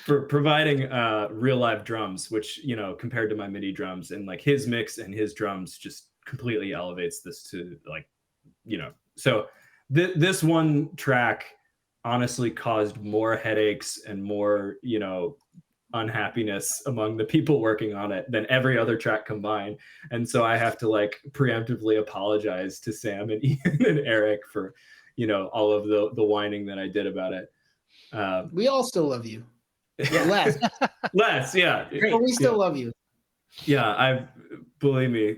for providing real live drums, which compared to my MIDI drums, and like his mix and his drums just completely elevates this to so this one track honestly caused more headaches and more unhappiness among the people working on it than every other track combined. And so I have to like preemptively apologize to Sam and Ian and Eric for all of the whining that I did about it. We all still love you. Yeah, less, yeah. But we still love you. Yeah, believe me,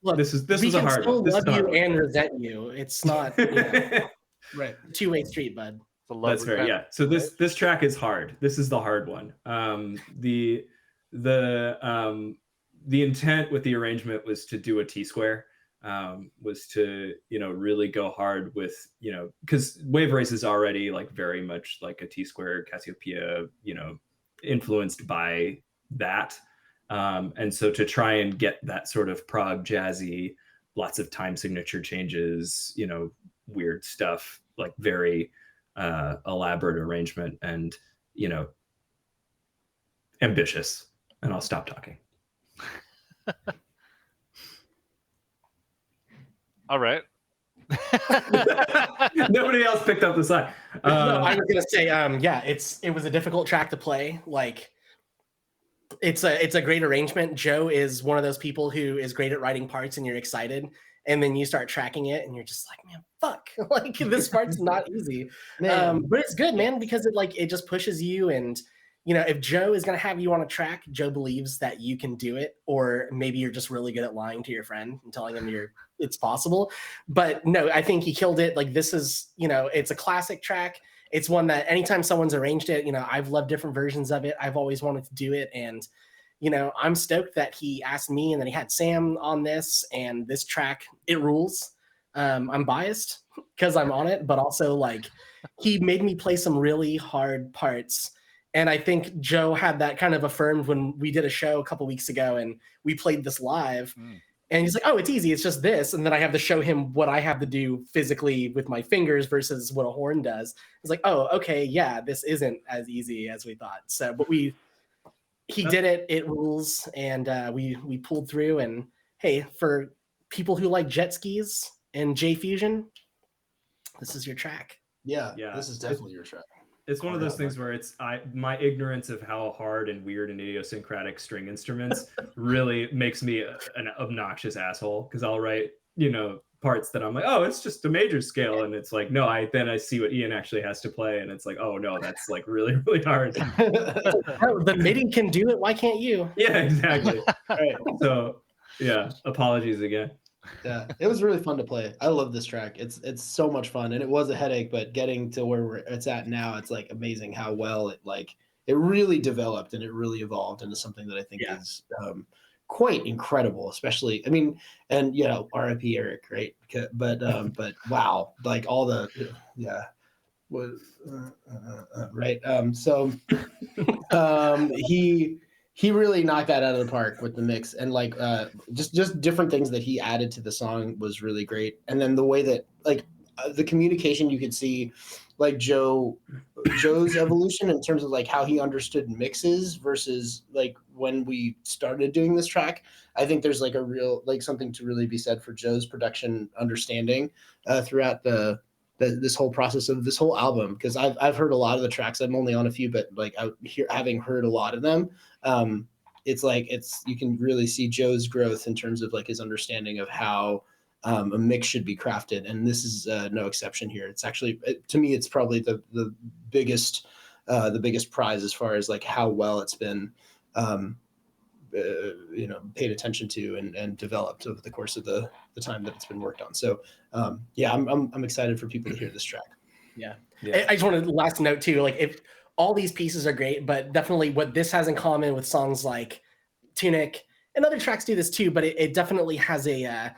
Look, this was a hard one. We can still love you and resent you. It's not right. Two-way street, bud. That's fair. Yeah. So this track is hard. This is the hard one. The intent with the arrangement was to do a T-square. Was to really go hard with because Wave Race is already like very much like a T-square Cassiopeia influenced by that, and so to try and get that sort of prog jazzy, lots of time signature changes, weird stuff, like very elaborate arrangement and ambitious. And I'll stop talking. All right. Nobody else picked up the side. No, I was gonna say, it was a difficult track to play. Like, it's a great arrangement. Joe is one of those people who is great at writing parts, and you're excited, and then you start tracking it, and you're just like, man, fuck, like this part's not easy. But it's good, man, because it just pushes you. And if Joe is gonna have you on a track, Joe believes that you can do it, or maybe you're just really good at lying to your friend and telling him it's possible. But no, I think he killed it. Like, this is, it's a classic track. It's one that anytime someone's arranged it, I've loved different versions of it. I've always wanted to do it. And, I'm stoked that he asked me and then he had Sam on this, and this track, it rules. I'm biased because I'm on it, but also like he made me play some really hard parts. And I think Joe had that kind of affirmed when we did a show a couple weeks ago and we played this live. And he's like, oh, it's easy. It's just this. And then I have to show him what I have to do physically with my fingers versus what a horn does. It's like, oh, okay, yeah, this isn't as easy as we thought. So, but he did it. It rules. And we pulled through. And hey, for people who like jet skis and J Fusion, this is your track. Yeah, this is definitely your track. It's one of those things where my ignorance of how hard and weird and idiosyncratic string instruments really makes me an obnoxious asshole, because I'll write, parts that I'm like, oh, it's just a major scale, and it's like, no, then I see what Ian actually has to play, and it's like, oh no, that's like really, really hard. The MIDI can do it. Why can't you? Yeah, exactly. Right. So yeah, apologies again. Yeah, it was really fun to play. I love this track. It's so much fun, and it was a headache, but getting to where it's at now, it's like amazing how well it really developed and it really evolved into something that I think is quite incredible. Especially, I mean, and R.I.P. Eric, right? But wow, like all the right. So he really knocked that out of the park with the mix, and just different things that he added to the song was really great. And then the way that the communication, you could see like Joe's evolution in terms of like how he understood mixes versus like when we started doing this track. I think there's like a real something to really be said for Joe's production understanding throughout this whole process of this whole album, because I've heard a lot of the tracks. I'm only on a few, but having heard a lot of them, you can really see Joe's growth in terms of like his understanding of how a mix should be crafted, and this is no exception here. It's actually, to me, it's probably the biggest prize as far as like how well it's been paid attention to and developed over the course of the time that it's been worked on. So I'm excited for people to hear this track. Yeah. I just wanted to last note too, like if all these pieces are great, but definitely what this has in common with songs like Tunic and other tracks do this too, but it definitely has a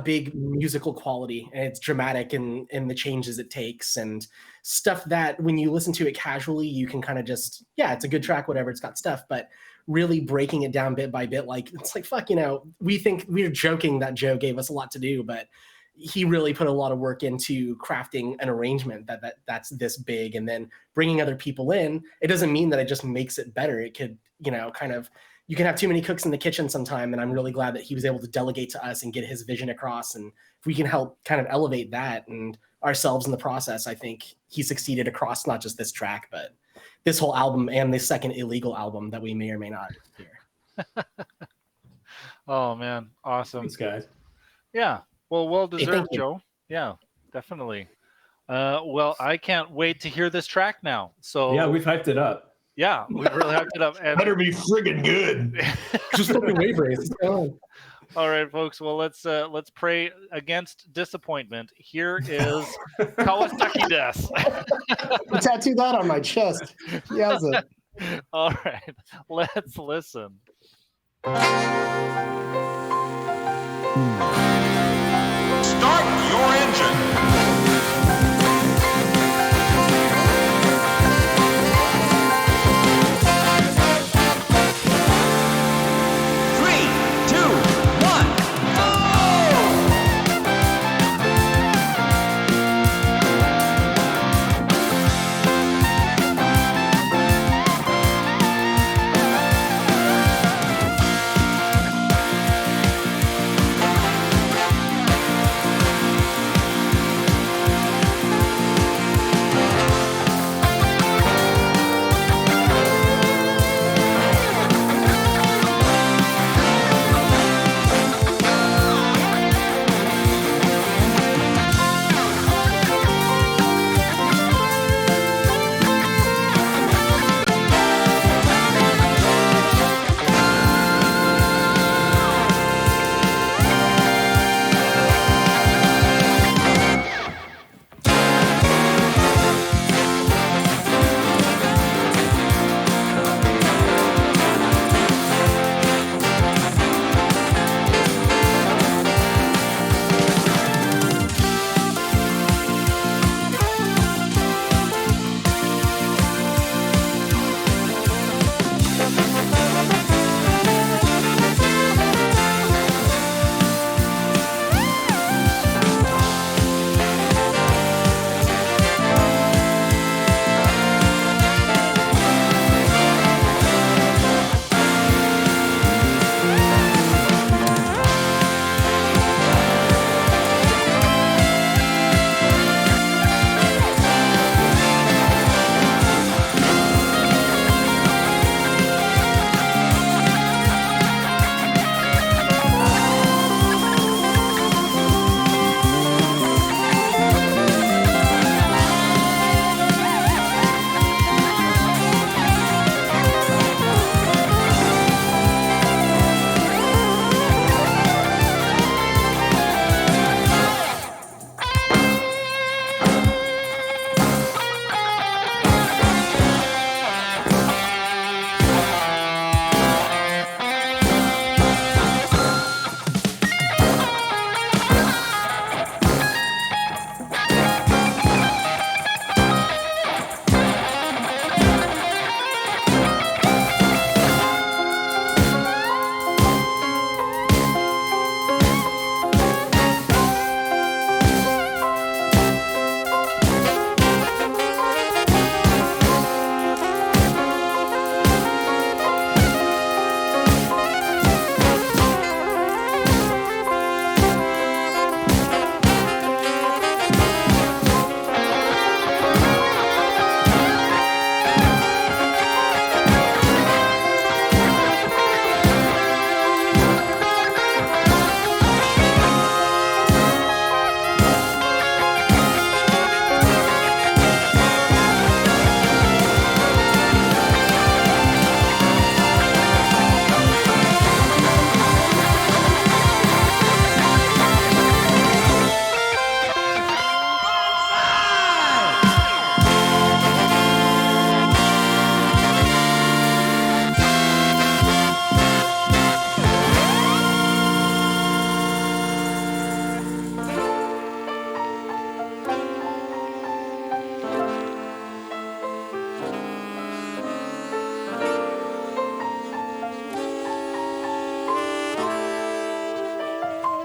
big musical quality, and it's dramatic in the changes it takes and stuff that when you listen to it casually, you can kind of just, it's a good track, whatever, it's got stuff, but really breaking it down bit by bit, like it's like, fuck, we think we're joking that Joe gave us a lot to do, but he really put a lot of work into crafting an arrangement that's this big, and then bringing other people in. It doesn't mean that it just makes it better. It could, you can have too many cooks in the kitchen sometime, and I'm really glad that he was able to delegate to us and get his vision across. And if we can help kind of elevate that and ourselves in the process, I think he succeeded across not just this track, but this whole album and the second Illegal album that we may or may not hear. Oh man, awesome. Thanks, guys. Yeah, well deserved, you. Joe. Yeah, definitely. Well, I can't wait to hear this track now. So yeah, we've hyped it up. Yeah, we really hyped it up. And better be friggin' good. Just look at wave race. all right, folks. Well, let's pray against disappointment. Here is Kawasaki Death. Tattoo that on my chest. Yowza. All right, let's listen. Start your engine.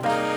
Let's go!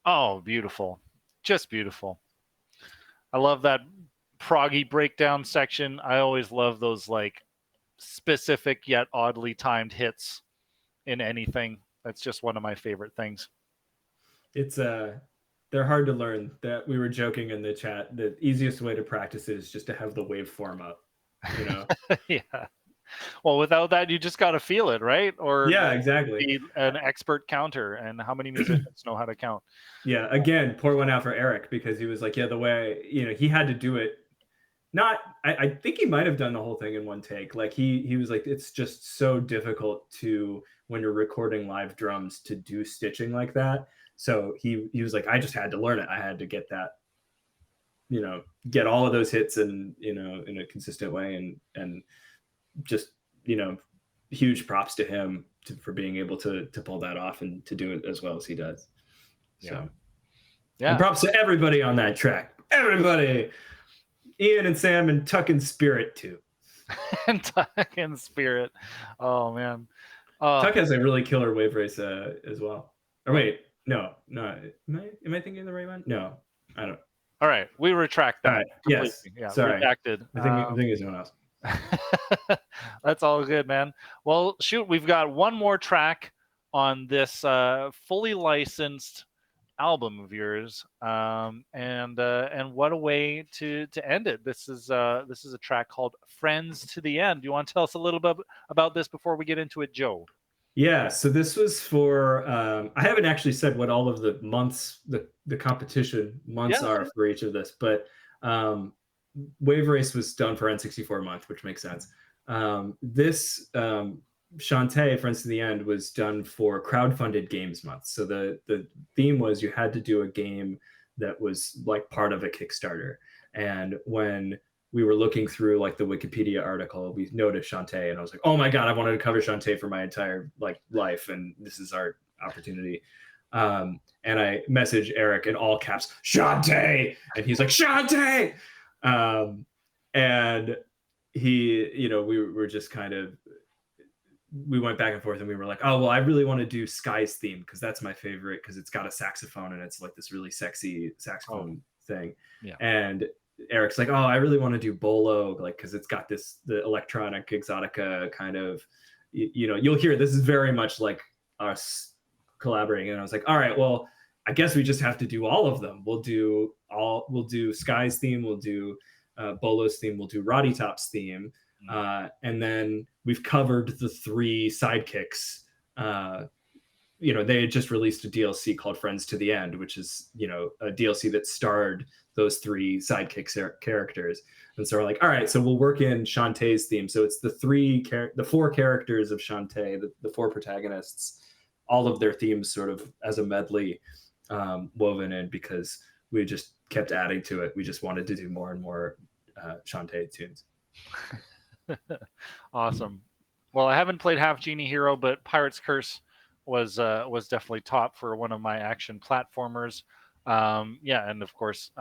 Oh, beautiful. Just beautiful. I love that proggy breakdown section. I always love those like specific yet oddly timed hits in anything. That's just one of my favorite things. It's they're hard to learn. That we were joking in the chat. The easiest way to practice it is just to have the waveform up. You know. Yeah. Well, without that, you just got to feel it, right? Or Yeah, exactly. be an expert counter. And how many musicians know how to count? Yeah, again, pour one out for Eric because he was like, yeah, the way, he had to do it. Not, I think he might have done the whole thing in one take. Like he was like, it's just so difficult to, when you're recording live drums, to do stitching like that. So he was like, I just had to learn it. I had to get that, get all of those hits and, in a consistent way and just, huge props to him for being able to pull that off and to do it as well as he does. So, yeah. And props to everybody on that track. Everybody, Ian and Sam and Tuck and Spirit too. And Tuck and Spirit. Oh man. Tuck has a really killer wave race as well. Or wait, no. Am I thinking of the right one? No, I don't. All right, we retract that. All right. Yes. Yeah, sorry. Redacted. I think it's someone else. That's all good, man. Well, shoot, we've got one more track on this fully licensed album of yours, and what a way to end it. This is a track called "Friends to the End." Do you want to tell us a little bit about this before we get into it, Joe? Yeah, so this was for I haven't actually said what all of the months, the competition months are for each of this, but Wave Race was done for N64 month, which makes sense. This Shantae, Friends to the End, was done for crowdfunded games month. So the theme was you had to do a game that was like part of a Kickstarter. And when we were looking through like the Wikipedia article, we noticed Shantae, and I was like, oh my God, I wanted to cover Shantae for my entire life. And this is our opportunity. And I messaged Eric in all caps, Shantae. And he's like, Shantae. And he, we were just kind of, we went back and forth and we were like, oh, well, I really want to do Sky's theme because that's my favorite because it's got a saxophone and it's like this really sexy saxophone thing. Yeah. And Eric's like, oh, I really want to do Bolo, like, because it's got the electronic exotica kind of, you'll hear this is very much like us collaborating. And I was like, all right, well, I guess we just have to do all of them. We'll do Sky's theme, we'll do Bolo's theme, we'll do Roddy Top's theme. And then we've covered the 3 sidekicks. They had just released a DLC called Friends to the End, which is, a DLC that starred those 3 sidekick characters. And so we're like, all right, so we'll work in Shantae's theme. So it's the 4 characters of Shantae, the 4 protagonists, all of their themes sort of as a medley woven in because we just kept adding to it. We just wanted to do more and more Shantae tunes. Awesome. Well, I haven't played Half Genie Hero, but Pirate's Curse was definitely top for one of my action platformers. And of course,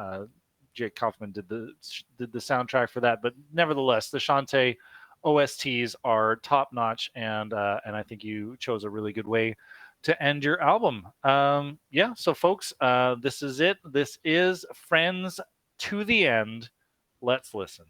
Jake Kaufman did the soundtrack for that. But nevertheless, the Shantae OSTs are top notch, and I think you chose a really good way to end your album. Yeah, so folks, this is it. This is Friends to the End. Let's listen.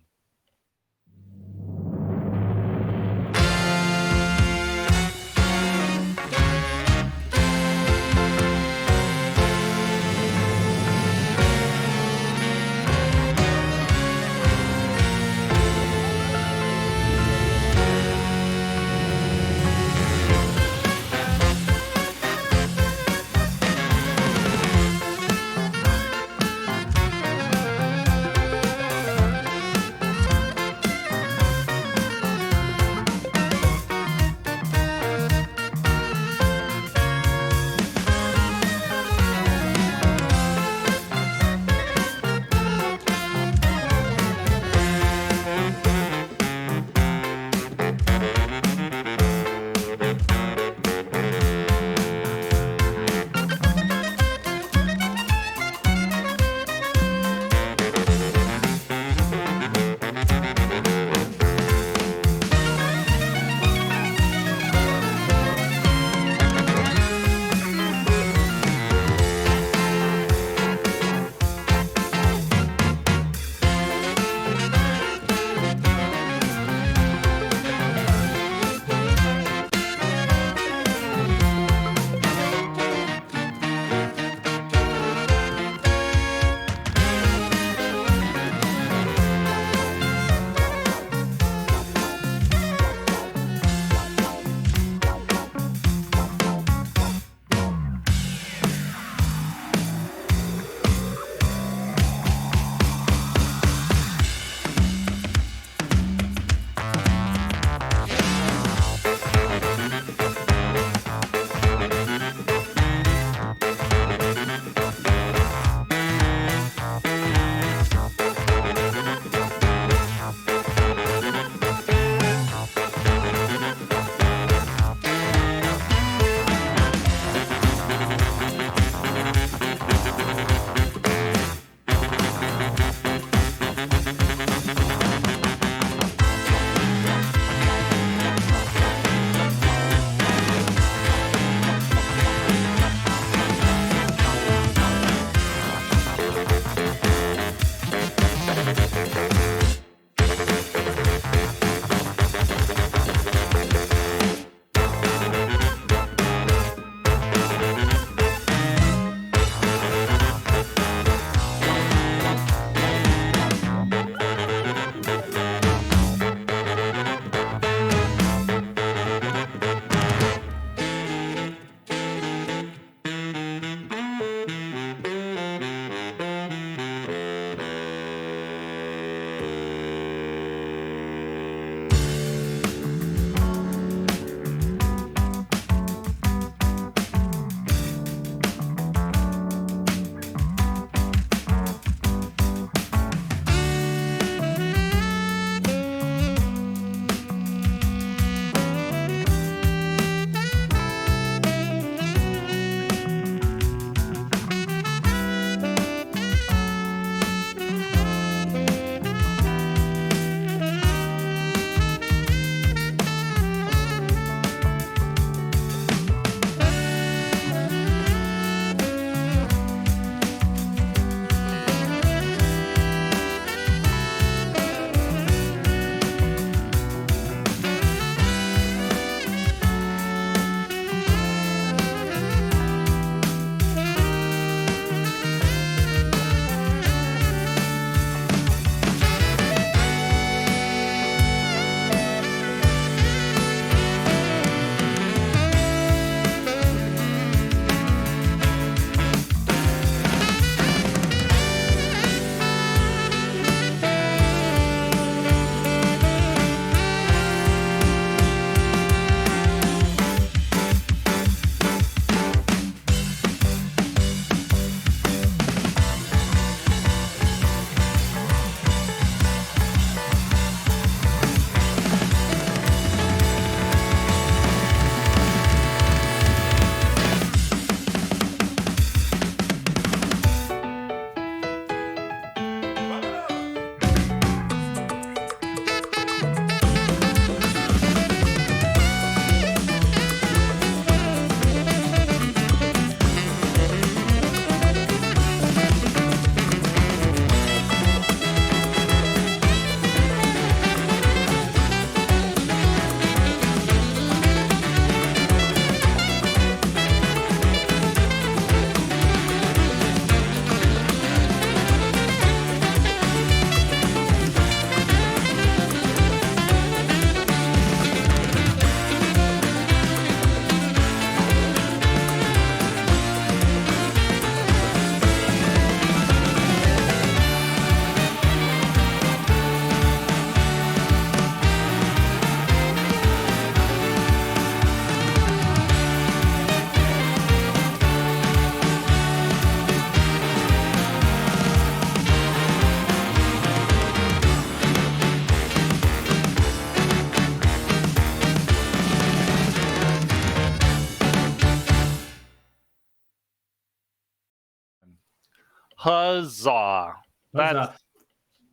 Huzzah! That's Huzzah.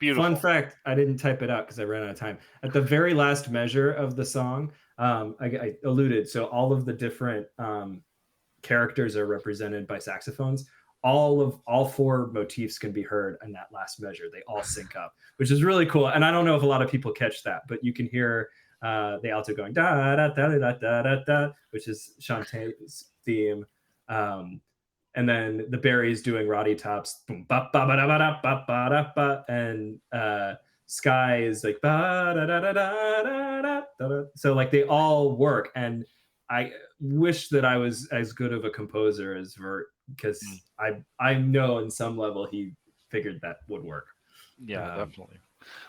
beautiful. Fun fact, I didn't type it out because I ran out of time. At the very last measure of the song, I alluded, so all of the different characters are represented by saxophones. All four motifs can be heard in that last measure. They all sync up, which is really cool. And I don't know if a lot of people catch that, but you can hear the alto going da da da da da da da, which is Shantae's theme. And then the Barrys doing Roddy Top's boom ba ba ba da ba da ba ba da ba, and Sky is like ba da da da da da da. So like they all work, and I wish that I was as good of a composer as Vert, because I know in some level he figured that would work. Yeah, definitely.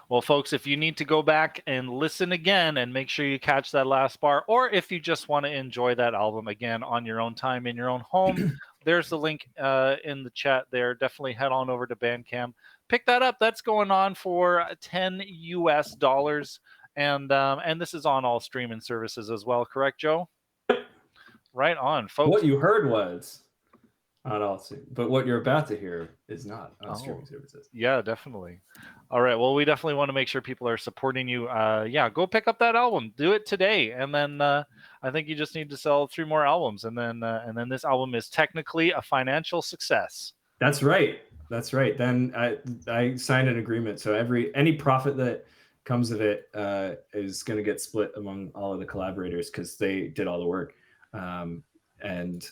Well, folks, if you need to go back and listen again and make sure you catch that last bar, or if you just want to enjoy that album again on your own time in your own home, there's the link in the chat there. Definitely head on over to Bandcamp. Pick that up. That's going on for $10 US. And this is on all streaming services as well, correct, Joe? Right on, folks. What you heard was not all, but what you're about to hear is not on streaming services. Yeah, definitely. All right. Well, we definitely want to make sure people are supporting you. Yeah, go pick up that album. Do it today, and then I think you just need to sell 3 more albums, and then this album is technically a financial success. That's right. That's right. Then I signed an agreement, so any profit that comes of it is going to get split among all of the collaborators because they did all the work, and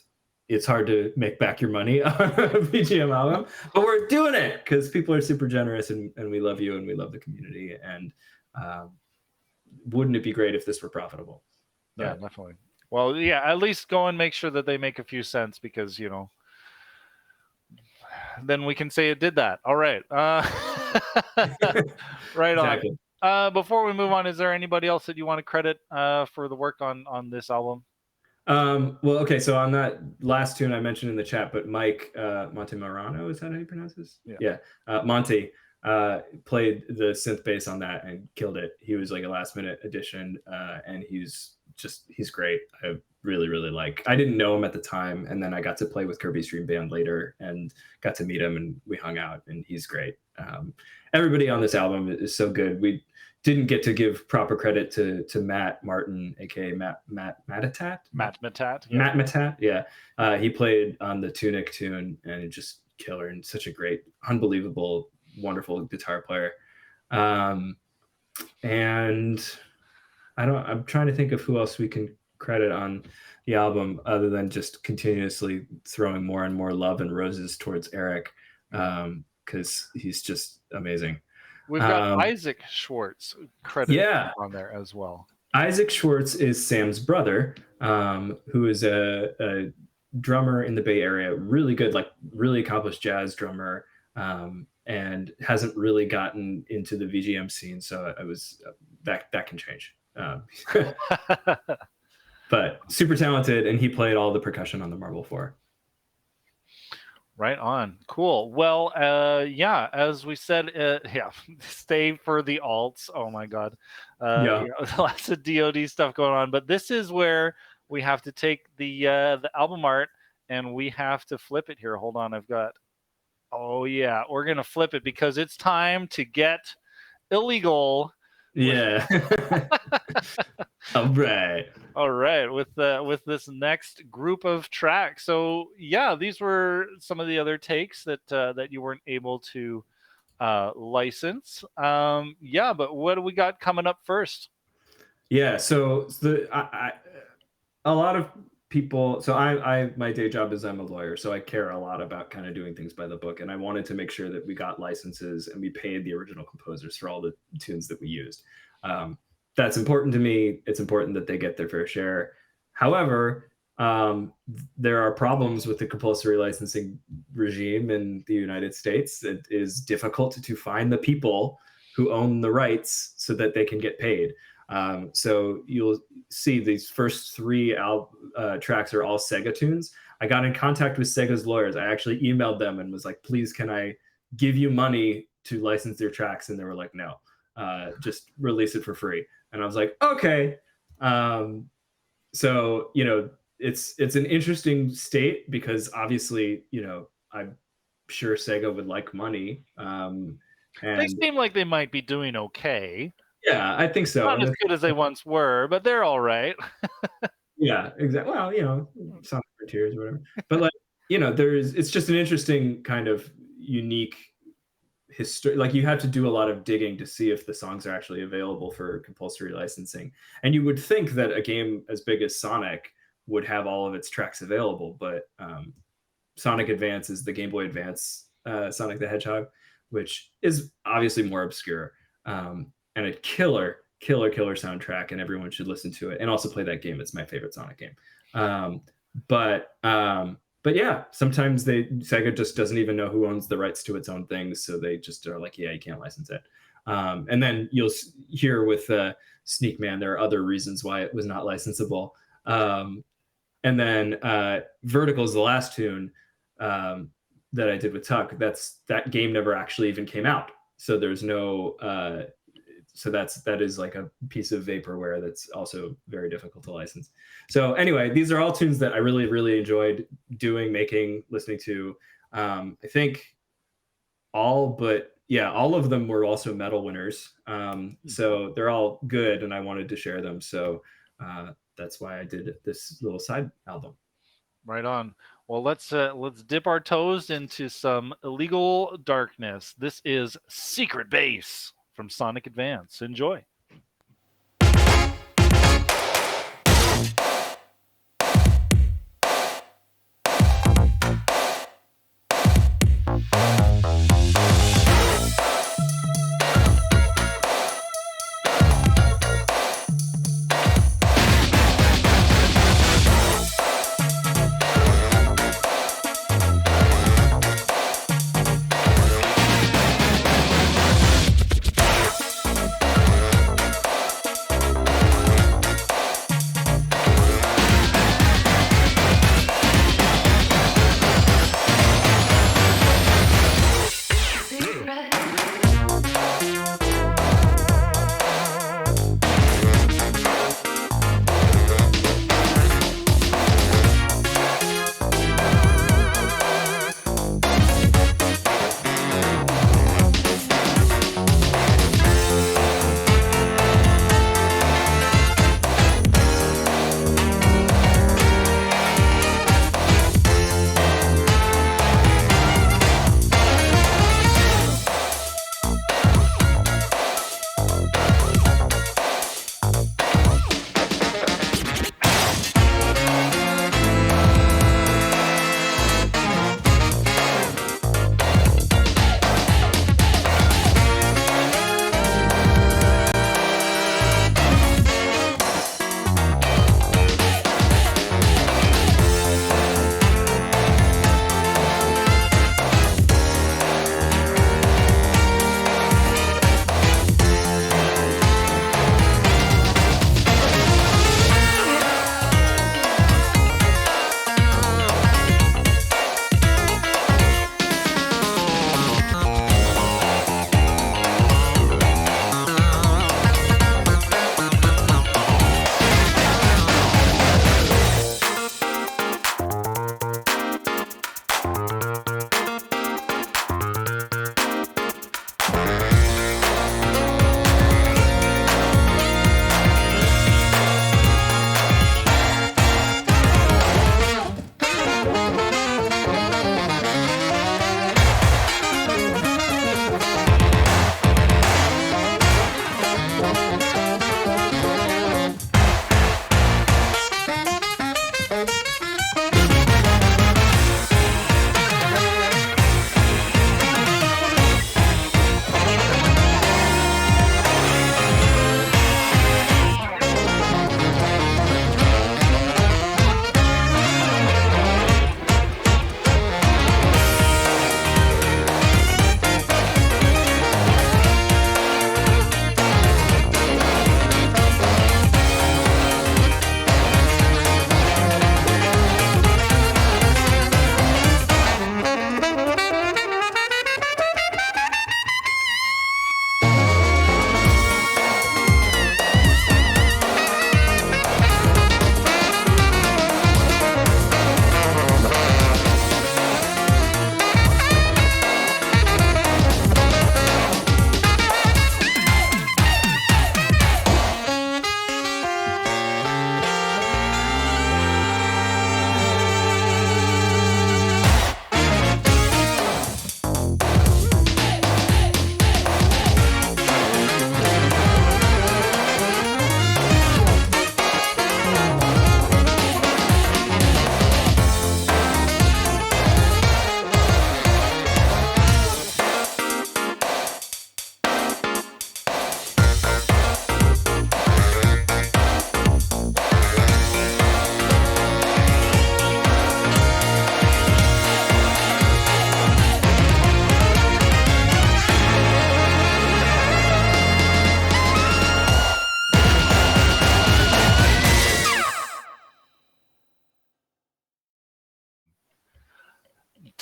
it's hard to make back your money on a VGM album, but we're doing it because people are super generous, and we love you, and we love the community. And wouldn't it be great if this were profitable? Yeah, definitely. Well, yeah, at least go and make sure that they make a few cents, because, you know, then we can say it did that. All right. Right Exactly. on. Before we move on, is there anybody else that you want to credit for the work on this album? Well, okay, so on that last tune I mentioned in the chat, but Mike Montemarano, is that how you pronounce this? Yeah. Monty played the synth bass on that and killed it. He was like a last minute addition, and he's great. I really, really like. I didn't know him at the time, and then I got to play with Kirby's Dream Band later and got to meet him, and we hung out, and he's great. Everybody on this album is so good. We didn't get to give proper credit to Matt Martin, aka Matt Matat. Yeah. He played on the Tunic tune, and just killer, and such a great, unbelievable, wonderful guitar player. And I'm trying to think of who else we can credit on the album other than just continuously throwing more and more love and roses towards Eric, because he's just amazing. We've got Isaac Schwartz credited on there as well. Isaac Schwartz is Sam's brother, who is a drummer in the Bay Area, really good, like really accomplished jazz drummer, and hasn't really gotten into the VGM scene. So I was that can change. But super talented, and he played all the percussion on the Marble 4. Right on. Cool. Well, yeah, as we said, stay for the alts. Oh my God. Lots of DOD stuff going on, but this is where we have to take the album art and we have to flip it here. Hold on. We're going to flip it because it's time to get illegal. Yeah. All right. With this next group of tracks. So yeah, these were some of the other takes that you weren't able to license. But what do we got coming up first? Yeah. So a lot of people. So my day job is I'm a lawyer, so I care a lot about kind of doing things by the book, and I wanted to make sure that we got licenses and we paid the original composers for all the tunes that we used. That's important to me. It's important that they get their fair share. However, there are problems with the compulsory licensing regime in the United States. It is difficult to find the people who own the rights so that they can get paid. So you'll see these first 3 tracks are all Sega tunes. I got in contact with Sega's lawyers. I actually emailed them and was like, please, can I give you money to license their tracks? And they were like, no, just release it for free. And I was like, okay. So, it's an interesting state because obviously, I'm sure Sega would like money. They And seem like they might be doing okay. yeah, I think so. Not as good as they once were, but they're all right. Yeah, exactly. Well, Sonic Frontiers or whatever. But like, it's just an interesting kind of unique history. Like you have to do a lot of digging to see if the songs are actually available for compulsory licensing. And you would think that a game as big as Sonic would have all of its tracks available, but Sonic Advance is the Game Boy Advance Sonic the Hedgehog, which is obviously more obscure, and a killer soundtrack, and everyone should listen to it and also play that game. It's my favorite Sonic game. But yeah, sometimes Sega just doesn't even know who owns the rights to its own things, so they just are like, yeah, you can't license it. And then you'll hear with Sneak Man, there are other reasons why it was not licensable. And then Vertical is the last tune that I did with Tuck. That game never actually even came out, so there's no. So that is like a piece of vaporware that's also very difficult to license. So anyway, these are all tunes that I really, really enjoyed doing, making, listening to. I think all of them were also medal winners. So they're all good, and I wanted to share them. So that's why I did this little side album. Right on. Well, let's dip our toes into some illegal darkness. This is Secret Base from Sonic Advance. Enjoy.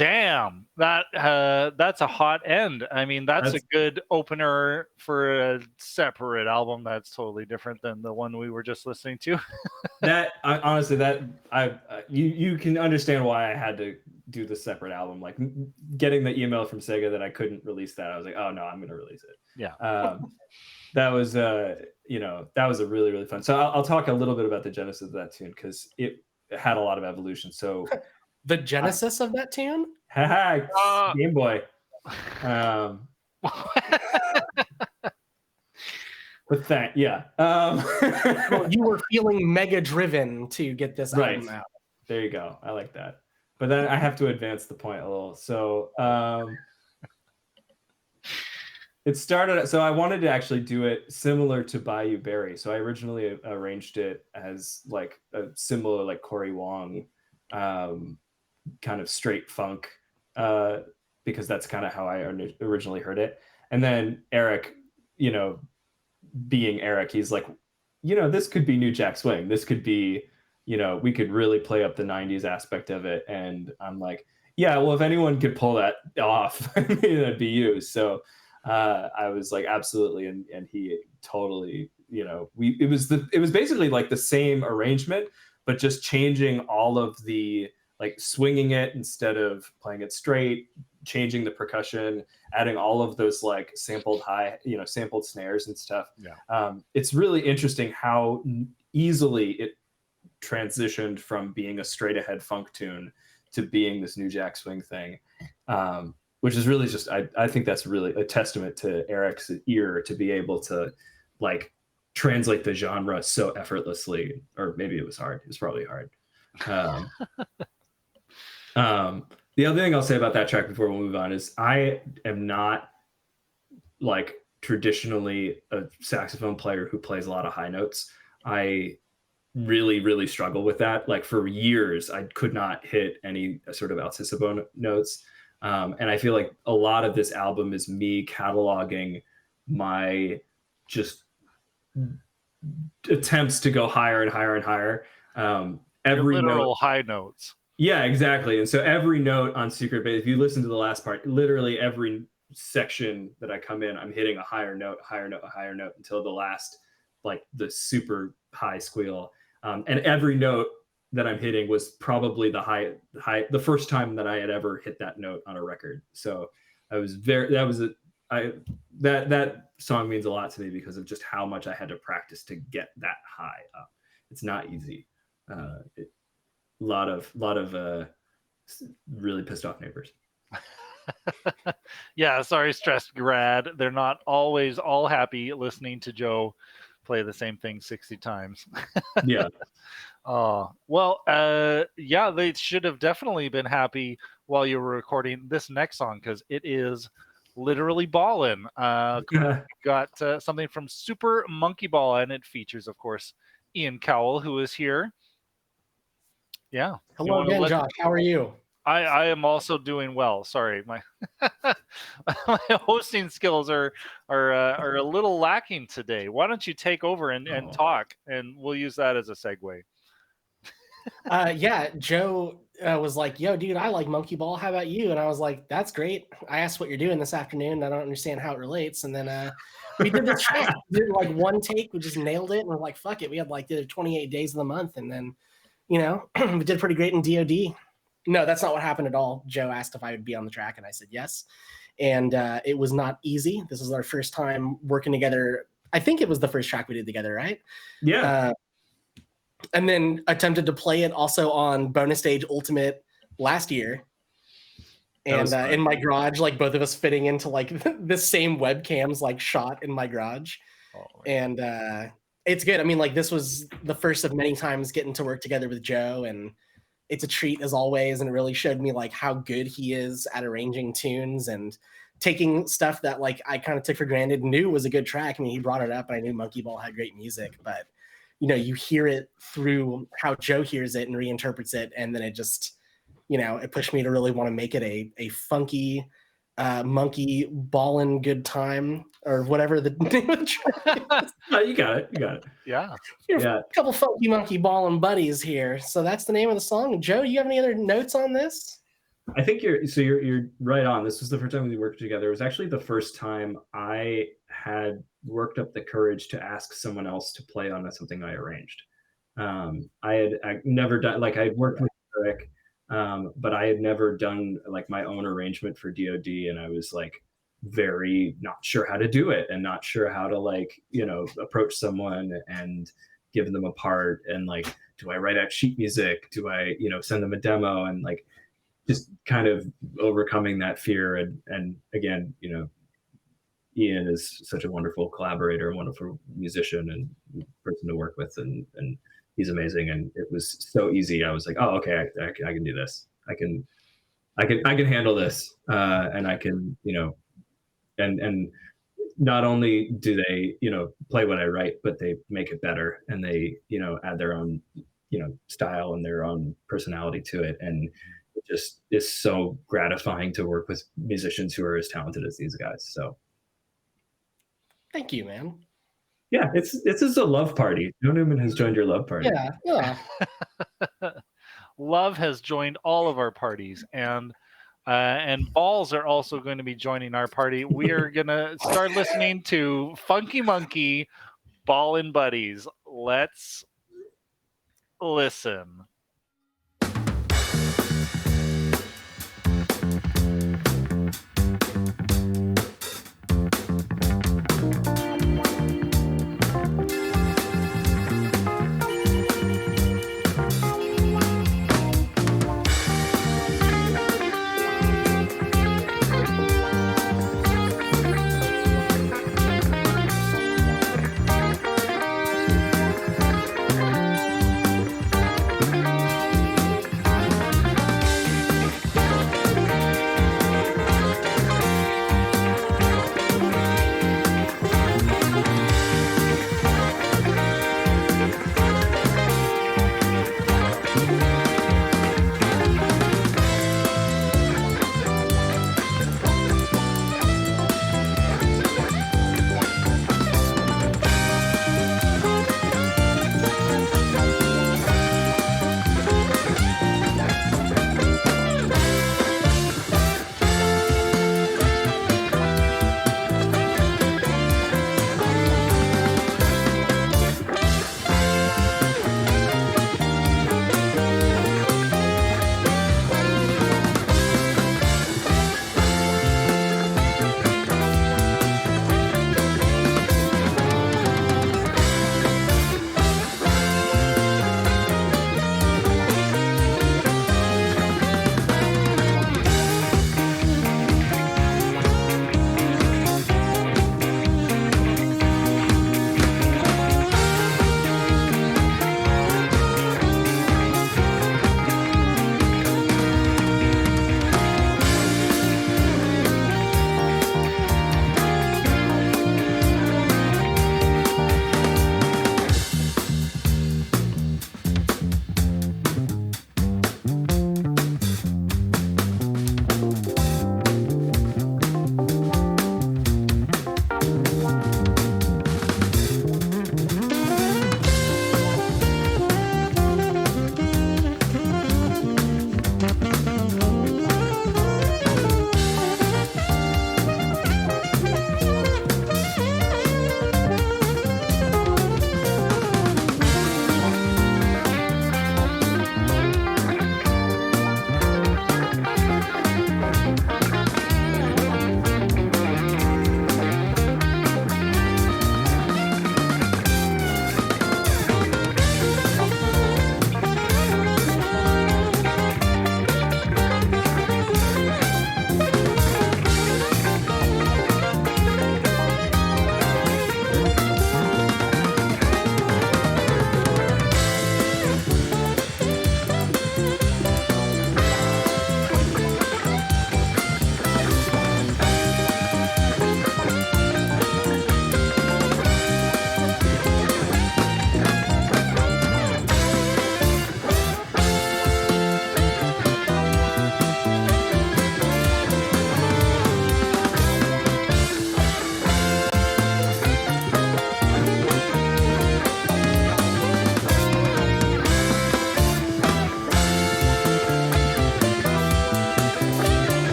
Damn, that's a hot end. I mean, that's a good opener for a separate album that's totally different than the one we were just listening to. Honestly, you can understand why I had to do the separate album. Like getting the email from Sega that I couldn't release that, I was like, oh no, I'm going to release it. Yeah. That was that was a really, really fun. So I'll talk a little bit about the genesis of that tune because it had a lot of evolution. So the genesis of that tune? Game Boy. With that, yeah. Well, you were feeling mega driven to get this album out. There you go. I like that. But then I have to advance the point a little. So it started. So I wanted to actually do it similar to Bayou Berry. So I originally arranged it as like a similar, like Corey Wong, kind of straight funk, because that's kind of how I originally heard it. And then Eric, being Eric, he's like, this could be New Jack Swing. This could be, we could really play up the 90s aspect of it. And I'm like, yeah, well, if anyone could pull that off, that'd be you. So I was like, absolutely. And he totally, it was basically like the same arrangement, but just changing all of the, like swinging it instead of playing it straight, changing the percussion, adding all of those like sampled snares and stuff. Yeah. It's really interesting how easily it transitioned from being a straight ahead funk tune to being this New Jack Swing thing. Which is really just, I think that's really a testament to Eric's ear to be able to like translate the genre so effortlessly, or maybe it was hard. It was probably hard. The other thing I'll say about that track before we move on is I am not like traditionally a saxophone player who plays a lot of high notes. I really, really struggle with that. Like for years, I could not hit any sort of altissimo notes. And I feel like a lot of this album is me cataloging my just attempts to go higher and higher and higher. Every literal high notes. Yeah, exactly. And so every note on Secret Base, if you listen to the last part, literally every section that I come in, I'm hitting a higher note, a higher note, a higher note until the last, like the super high squeal. And every note that I'm hitting was probably the first time that I had ever hit that note on a record. So that song means a lot to me because of just how much I had to practice to get that high up. It's not easy. A lot of really pissed off neighbors. Yeah, sorry, stressed grad. They're not always all happy listening to Joe play the same thing 60 times. Yeah. Oh, well, yeah, they should have definitely been happy while you were recording this next song because it is literally ballin'. Got something from Super Monkey Ball, and it features, of course, Ian Cowell, who is here. Yeah. Hello again, Josh. How are you? I am also doing well. Sorry, my my hosting skills are a little lacking today. Why don't you take over and talk, and we'll use that as a segue. Yeah, Joe was like, "Yo, dude, I like Monkey Ball. How about you?" And I was like, "That's great." I asked what you're doing this afternoon. I don't understand how it relates. And then we did this track. We did like one take. We just nailed it. And we're like, "Fuck it." We had like did 28 days of the month, and then we did pretty great in DOD. No, that's not what happened at all. Joe asked if I would be on the track, and I said yes. And it was not easy. This is our first time working together. I think it was the first track we did together, right? Yeah. And then attempted to play it also on Bonus Stage Ultimate last year. And in my garage, like both of us fitting into like the same webcams, like shot in my garage. Oh, and it's good. I mean, like this was the first of many times getting to work together with Joe, and it's a treat as always. And it really showed me like how good he is at arranging tunes and taking stuff that like I kind of took for granted, knew was a good track. I mean, he brought it up, and I knew Monkey Ball had great music, but you hear it through how Joe hears it and reinterprets it. And then it just, it pushed me to really want to make it a funky, monkey ballin' good time or whatever the name of the track is. No, you got it. Yeah. A couple funky monkey ballin' buddies here. So that's the name of the song. Joe, you have any other notes on this? I think you're right on. This was the first time we worked together. It was actually the first time I had worked up the courage to ask someone else to play on something I arranged. I never done, like, I worked with Eric, but I had never done like my own arrangement for DoD, and I was like very not sure how to do it and not sure how to, like, approach someone and give them a part, and like, do I write out sheet music? Do I, send them a demo? And like, just kind of overcoming that fear. And again, Ian is such a wonderful collaborator, a wonderful musician and person to work with, and he's amazing. And it was so easy. I was like, oh, okay, I can do this. I can handle this, and I can, and not only do they, play what I write, but they make it better, and they, add their own, style and their own personality to it. And it just is so gratifying to work with musicians who are as talented as these guys. So Thank you, man. yeah, it's just a love party. Joe Newman has joined your love party. Yeah. Love has joined all of our parties, and balls are also going to be joining our party. We are gonna start listening to Funky Monkey, Ballin' Buddies. Let's listen.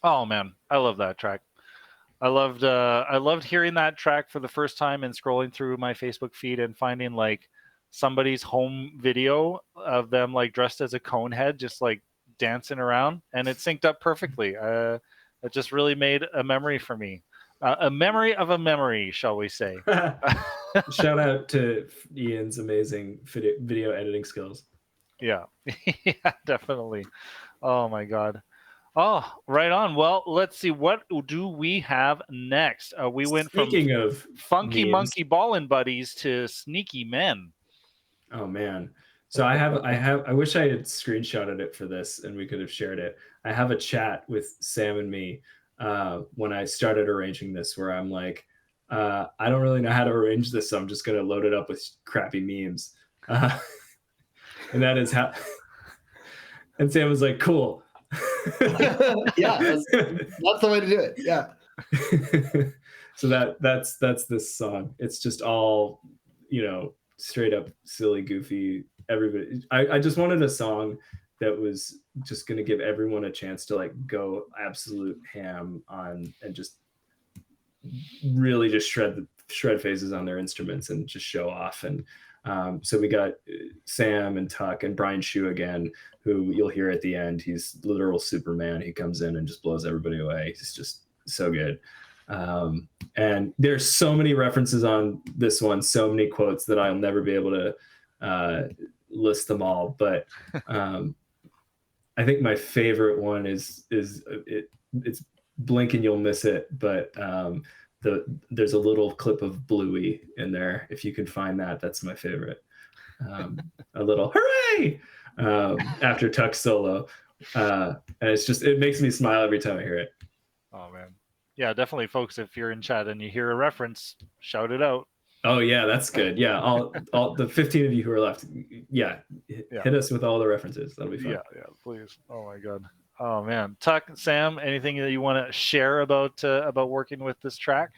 Oh man, I love that track. I loved hearing that track for the first time and scrolling through my Facebook feed and finding like somebody's home video of them like dressed as a cone head, just like dancing around, and it synced up perfectly. It just really made a memory for me, a memory of a memory, shall we say? Shout out to Ian's amazing video editing skills. Yeah, yeah, definitely. Oh my god. Oh, right on. Well, let's see. What do we have next? We went Speaking of Funky memes, Monkey Ballin' Buddies to Sneaky Men. Oh man. So I wish I had screenshotted it for this and we could have shared it. I have a chat with Sam and me when I started arranging this where I'm like, I don't really know how to arrange this, so I'm just gonna load it up with crappy memes. And that is how and Sam was like, cool. Yeah, that's the way to do it. Yeah. So that's this song. It's just all, straight up silly, goofy. Everybody. I just wanted a song that was just gonna give everyone a chance to like go absolute ham on and just really just shred faces on their instruments and just show off. And so we got Sam and Tuck and Brian Shu again, who you'll hear at the end. He's literal Superman. He comes in and just blows everybody away. He's just so good. And there's so many references on this one, so many quotes that I'll never be able to list them all. But I think my favorite one is it's blink and you'll miss it. But there's a little clip of Bluey in there. If you can find that, that's my favorite. A little hooray after Tuck's solo. And it makes me smile every time I hear it. Oh man. Yeah, definitely, folks. If you're in chat and you hear a reference, shout it out. Oh yeah, that's good. Yeah, all the 15 of you who are left, hit us with all the references. That'll be fun. Yeah, please. Oh my god. Oh man, Tuck, Sam, anything that you want to share about working with this track?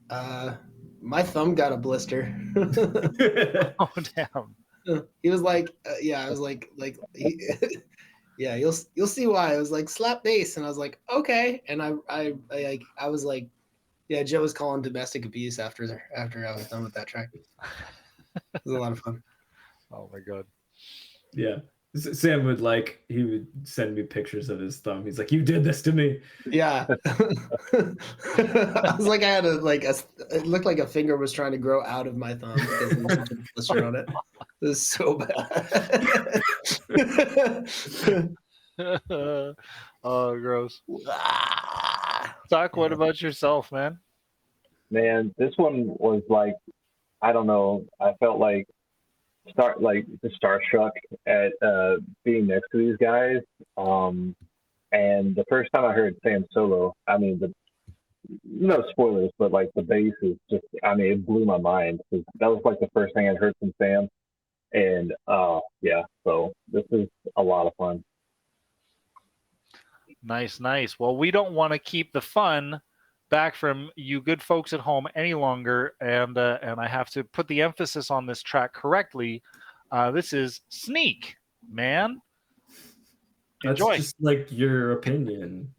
My thumb got a blister. Oh damn. He was like, I was like, yeah, you'll see why. I was like, slap bass, and I was like, okay, and I was like, yeah, Joe was calling domestic abuse after I was done with that track. It was a lot of fun. Oh my god. Yeah. Sam he would send me pictures of his thumb. He's like, you did this to me. Yeah. I was like, I had it looked like a finger was trying to grow out of my thumb because there was such a blister on it. It was so bad. Oh, gross. Doc, what about yourself, man? Man, this one was like, I don't know. I felt like starstruck at being next to these guys. And the first time I heard Sam solo, I mean, no spoilers, but like the bass is just, I mean, it blew my mind. That was like the first thing I'd heard from Sam. And yeah, so this is a lot of fun. Nice. Well, we don't want to keep the fun back from you good folks at home any longer, and I have to put the emphasis on this track correctly. This is Sneak, man. Enjoy. That's just like your opinion.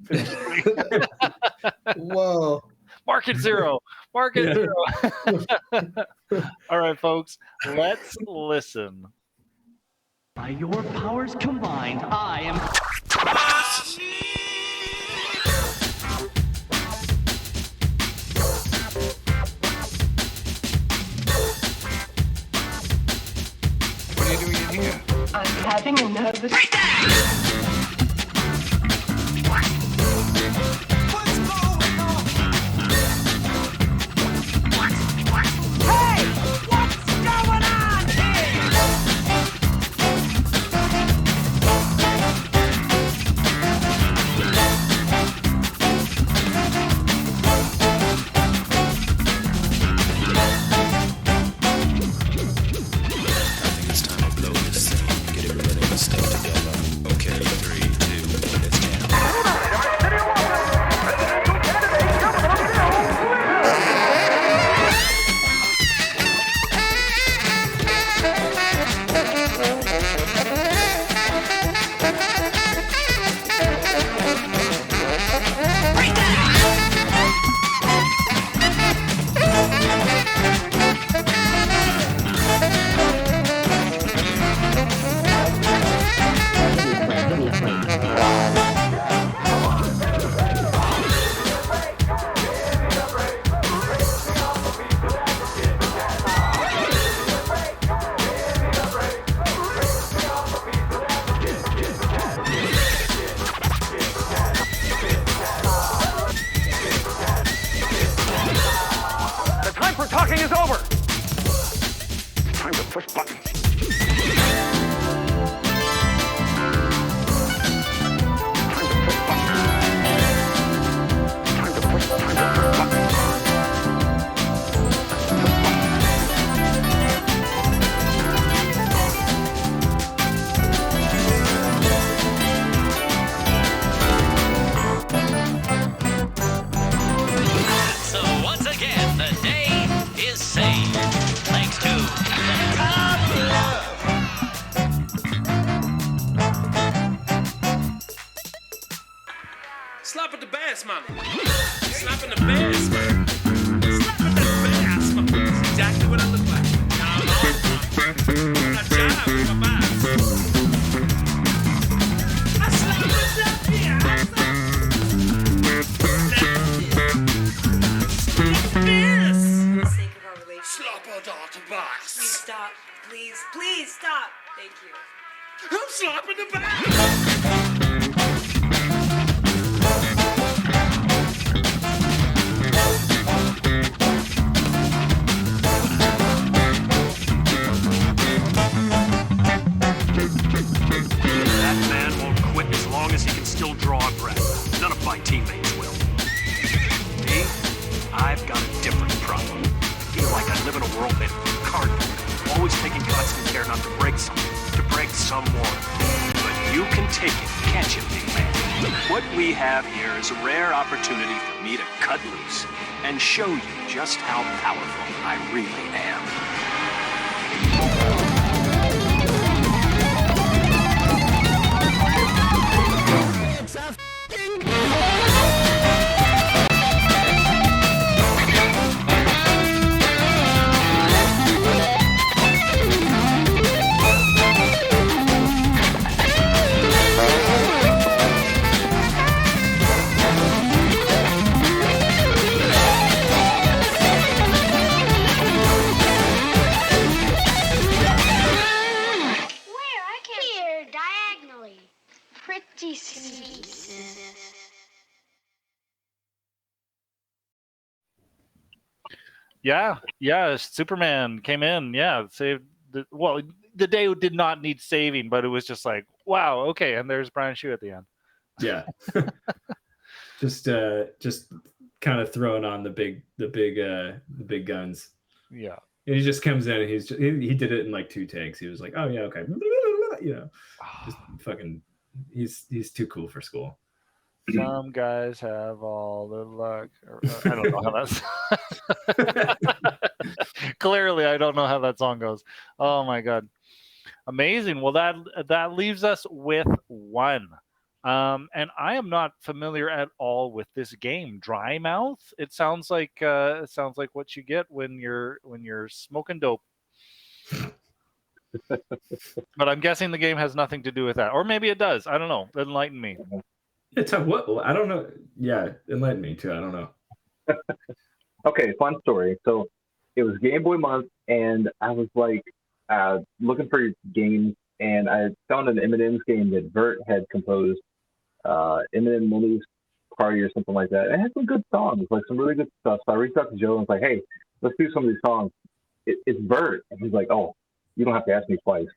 Whoa. Market zero. Zero. All right, folks, let's listen. By your powers combined, I am... What are you doing in here? I'm having a nervous... What's going on? Hey! What's going on here? I think it's time to blow this thing. Get everybody to step together. over. Time to push buttons. So once again, the day is saved. Thanks to the collab. Slapping the bass, mama. Slapping the bass, mama. Slapping the bass, mama. That's exactly what I look like. I jive with my bass. I slap it up here. Sake of our relationship. Slap it out the bass. Please stop. Please stop. Thank you. I'm slapping the bass. That man won't quit as long as he can still draw a breath. None of my teammates will. Me? I've got a different problem. I feel like I live in a world made of cardboard, always taking constant care not to break something, to break someone. But you can take it, can't you, big man? What we have here is a rare opportunity for me to cut loose and show you just how powerful I really am. Pretty sweet. Yeah, Superman came in, saved the day did not need saving, but it was just like, wow, okay, and there's Brian Shue at the end. Yeah. just kind of throwing on the big guns. Yeah. And he just comes in and he did it in like 2 takes. He was like, oh yeah, okay. Just fucking he's too cool for school. Some guys have all the luck. I don't know how that's clearly I don't know how that song goes. Oh my god. Amazing. Well, that leaves us with one. And I am not familiar at all with this game. Dry Mouth. It sounds like what you get when you're smoking dope. But I'm guessing the game has nothing to do with that, or maybe it does. I don't know. Enlighten me. It's what I don't know. Yeah, enlighten me too. I don't know. Okay, fun story. So it was Game Boy month, and I was like looking for games, and I found an Eminem's game that Vert had composed. Eminem Release Party or something like that. It had some good songs, like some really good stuff. So I reached out to Joe and was like, "Hey, let's do some of these songs." It's Vert, and he's like, "Oh, you don't have to ask me twice."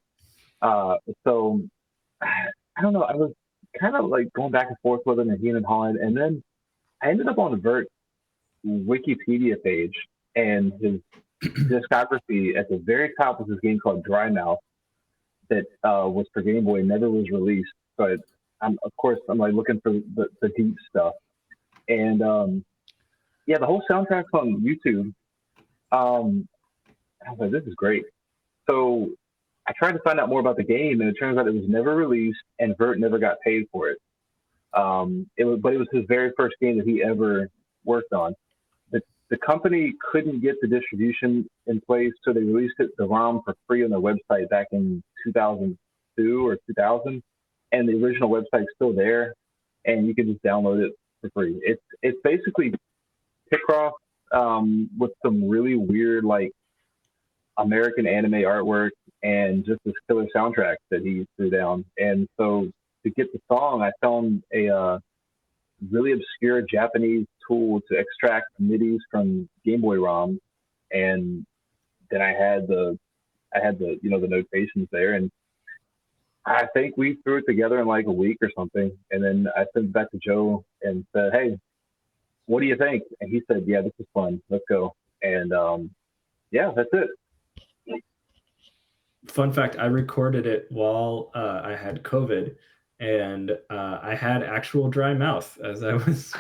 So I don't know. I was kind of like going back and forth with him and he and hawing, and then I ended up on the Vert Wikipedia page, and his discography at the very top was this game called Dry Mouth that was for Game Boy, never was released. So I'm like looking for the deep stuff, and the whole soundtrack's on YouTube. I was like, this is great. So I tried to find out more about the game, and it turns out it was never released, and Vert never got paid for it. It was his very first game that he ever worked on. The company couldn't get the distribution in place, so they released the ROM for free on their website back in 2002 or 2000, and the original website's still there, and you can just download it for free. It's basically Picross with some really weird like American anime artwork and just this killer soundtrack that he threw down. And so to get the song, I found a really obscure Japanese tool to extract MIDIs from Game Boy ROMs and then I had the the notations there, and I think we threw it together in like a week or something, and then I sent it back to Joe and said, "Hey, what do you think?" And he said, "Yeah, this is fun. Let's go." And yeah, that's it. Fun fact: I recorded it while I had COVID, and I had actual dry mouth as I was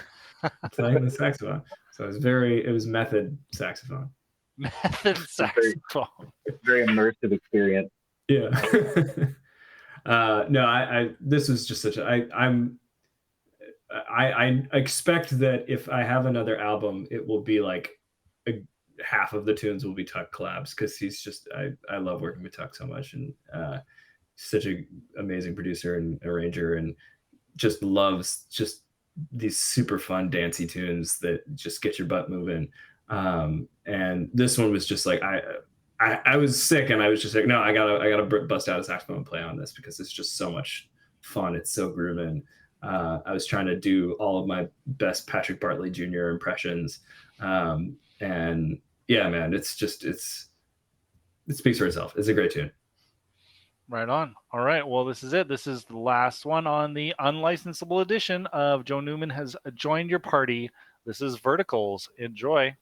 playing the saxophone. So it was method saxophone. Method saxophone. Very immersive experience. Yeah. No, I this was just such a I expect that if I have another album, it will be like half of the tunes will be Tuck collabs, because he's just I love working with Tuck so much, and such an amazing producer and arranger, and just loves just these super fun dancey tunes that just get your butt moving. And this one was just like I was sick, and I was just like, no, I gotta bust out a saxophone and play on this, because it's just so much fun. It's so grooving. I was trying to do all of my best Patrick Bartley Jr. impressions, and yeah, man, it speaks for itself. It's a great tune. Right on. All right. Well, this is it. This is the last one on the unlicensable edition of Joe Newman Has Joined Your Party. This is Verticals. Enjoy.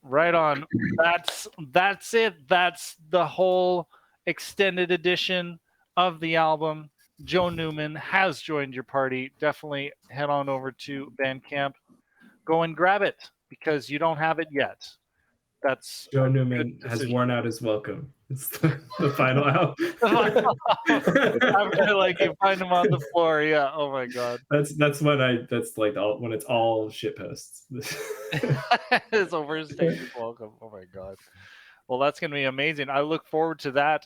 Right on. That's it. That's the whole extended edition of the album. Joe Newman Has Joined Your Party. Definitely head on over to Bandcamp. Go and grab it, because you don't have it yet. That's Joe Newman has worn out his welcome. It's the final album. After like you find him on the floor, yeah. Oh my god. That's when when it's all shit posts. It's overstayed his welcome. Oh my god. Well, that's going to be amazing. I look forward to that.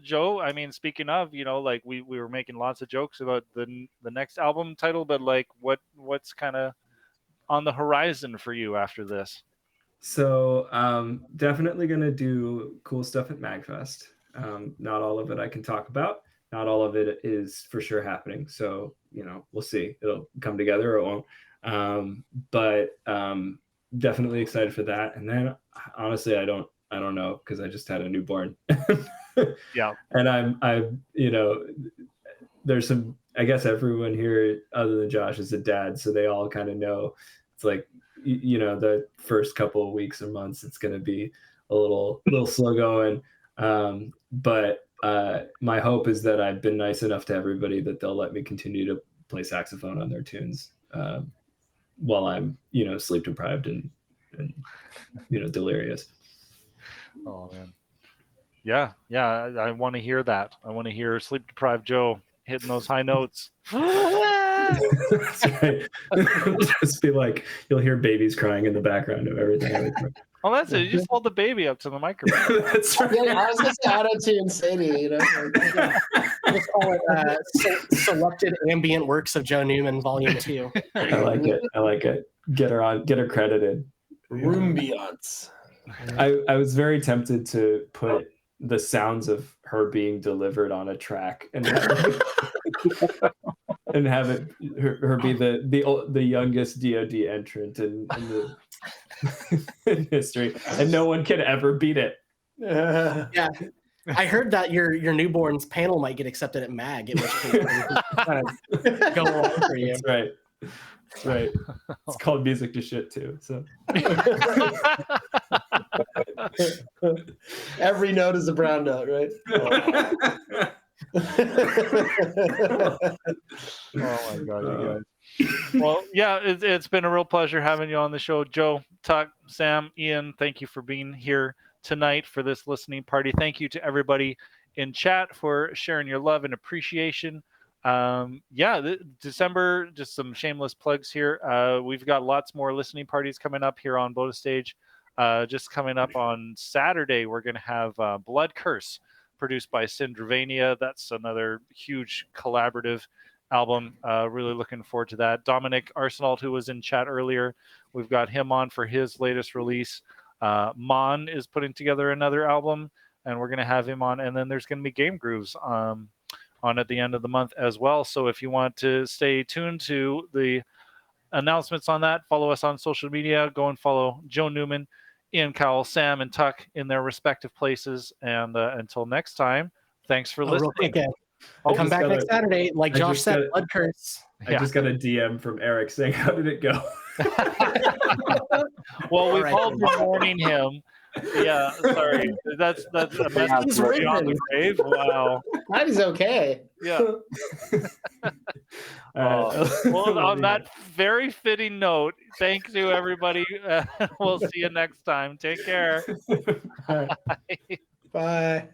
Joe, I mean, speaking of, like we were making lots of jokes about the next album title, but like what's kind of on the horizon for you after this? So definitely going to do cool stuff at MagFest. Not all of it I can talk about. Not all of it is for sure happening. So, we'll see. It'll come together or it won't. But definitely excited for that. And then honestly, I don't know, because I just had a newborn. Yeah. And I'm there's some, I guess everyone here other than Josh is a dad, so they all kind of know it's like, the first couple of weeks or months, it's going to be a little slow going. But my hope is that I've been nice enough to everybody that they'll let me continue to play saxophone on their tunes while I'm, sleep deprived and delirious. Oh man. Yeah. I want to hear that. I want to hear sleep deprived Joe hitting those high notes. That's right. Just be like, you'll hear babies crying in the background of everything. Oh, that's it. You just hold the baby up to the microphone. That's right. Yeah, I was going to say auto-tune Sadie, Just call it Selected Ambient Works of Joe Newman, Volume 2. I like it. Get her credited. Roombiance. I was very tempted to put the sounds of her being delivered on a track and have it her be the youngest DoD entrant in the in history, and no one can ever beat it. Yeah, I heard that your newborn's panel might get accepted at MAG, at which case kind of go along for you. That's right. That's right. It's called Music to Shit too. So every note is a brown note, right? Oh my god, you guys. Well, yeah, it's been a real pleasure having you on the show, Joe, Tuck, Sam, Ian. Thank you for being here tonight for this listening party. Thank you to everybody in chat for sharing your love and appreciation. December, just some shameless plugs here. We've got lots more listening parties coming up here on Boda Stage. Just coming up on Saturday, we're going to have Blood Curse, produced by Syndravania. That's another huge collaborative album. Really looking forward to that. Dominic Arsenault, who was in chat earlier, we've got him on for his latest release. Mon is putting together another album, and we're going to have him on. And then there's going to be Game Grooves on at the end of the month as well. So if you want to stay tuned to the announcements on that, follow us on social media. Go and follow Joe Newman, Ian Cowell, Sam, and Tuck in their respective places. And until next time, thanks for listening. Real quick, come back next Saturday. Like Josh said, Blood Curse. I just got a DM from Eric saying, "How did it go?" Well, we've all been warning him. Yeah, sorry. That's a message beyond the grave. Wow. That is okay. Yeah. Well, on that very fitting note, thank you, everybody. We'll see you next time. Take care. Bye. Bye.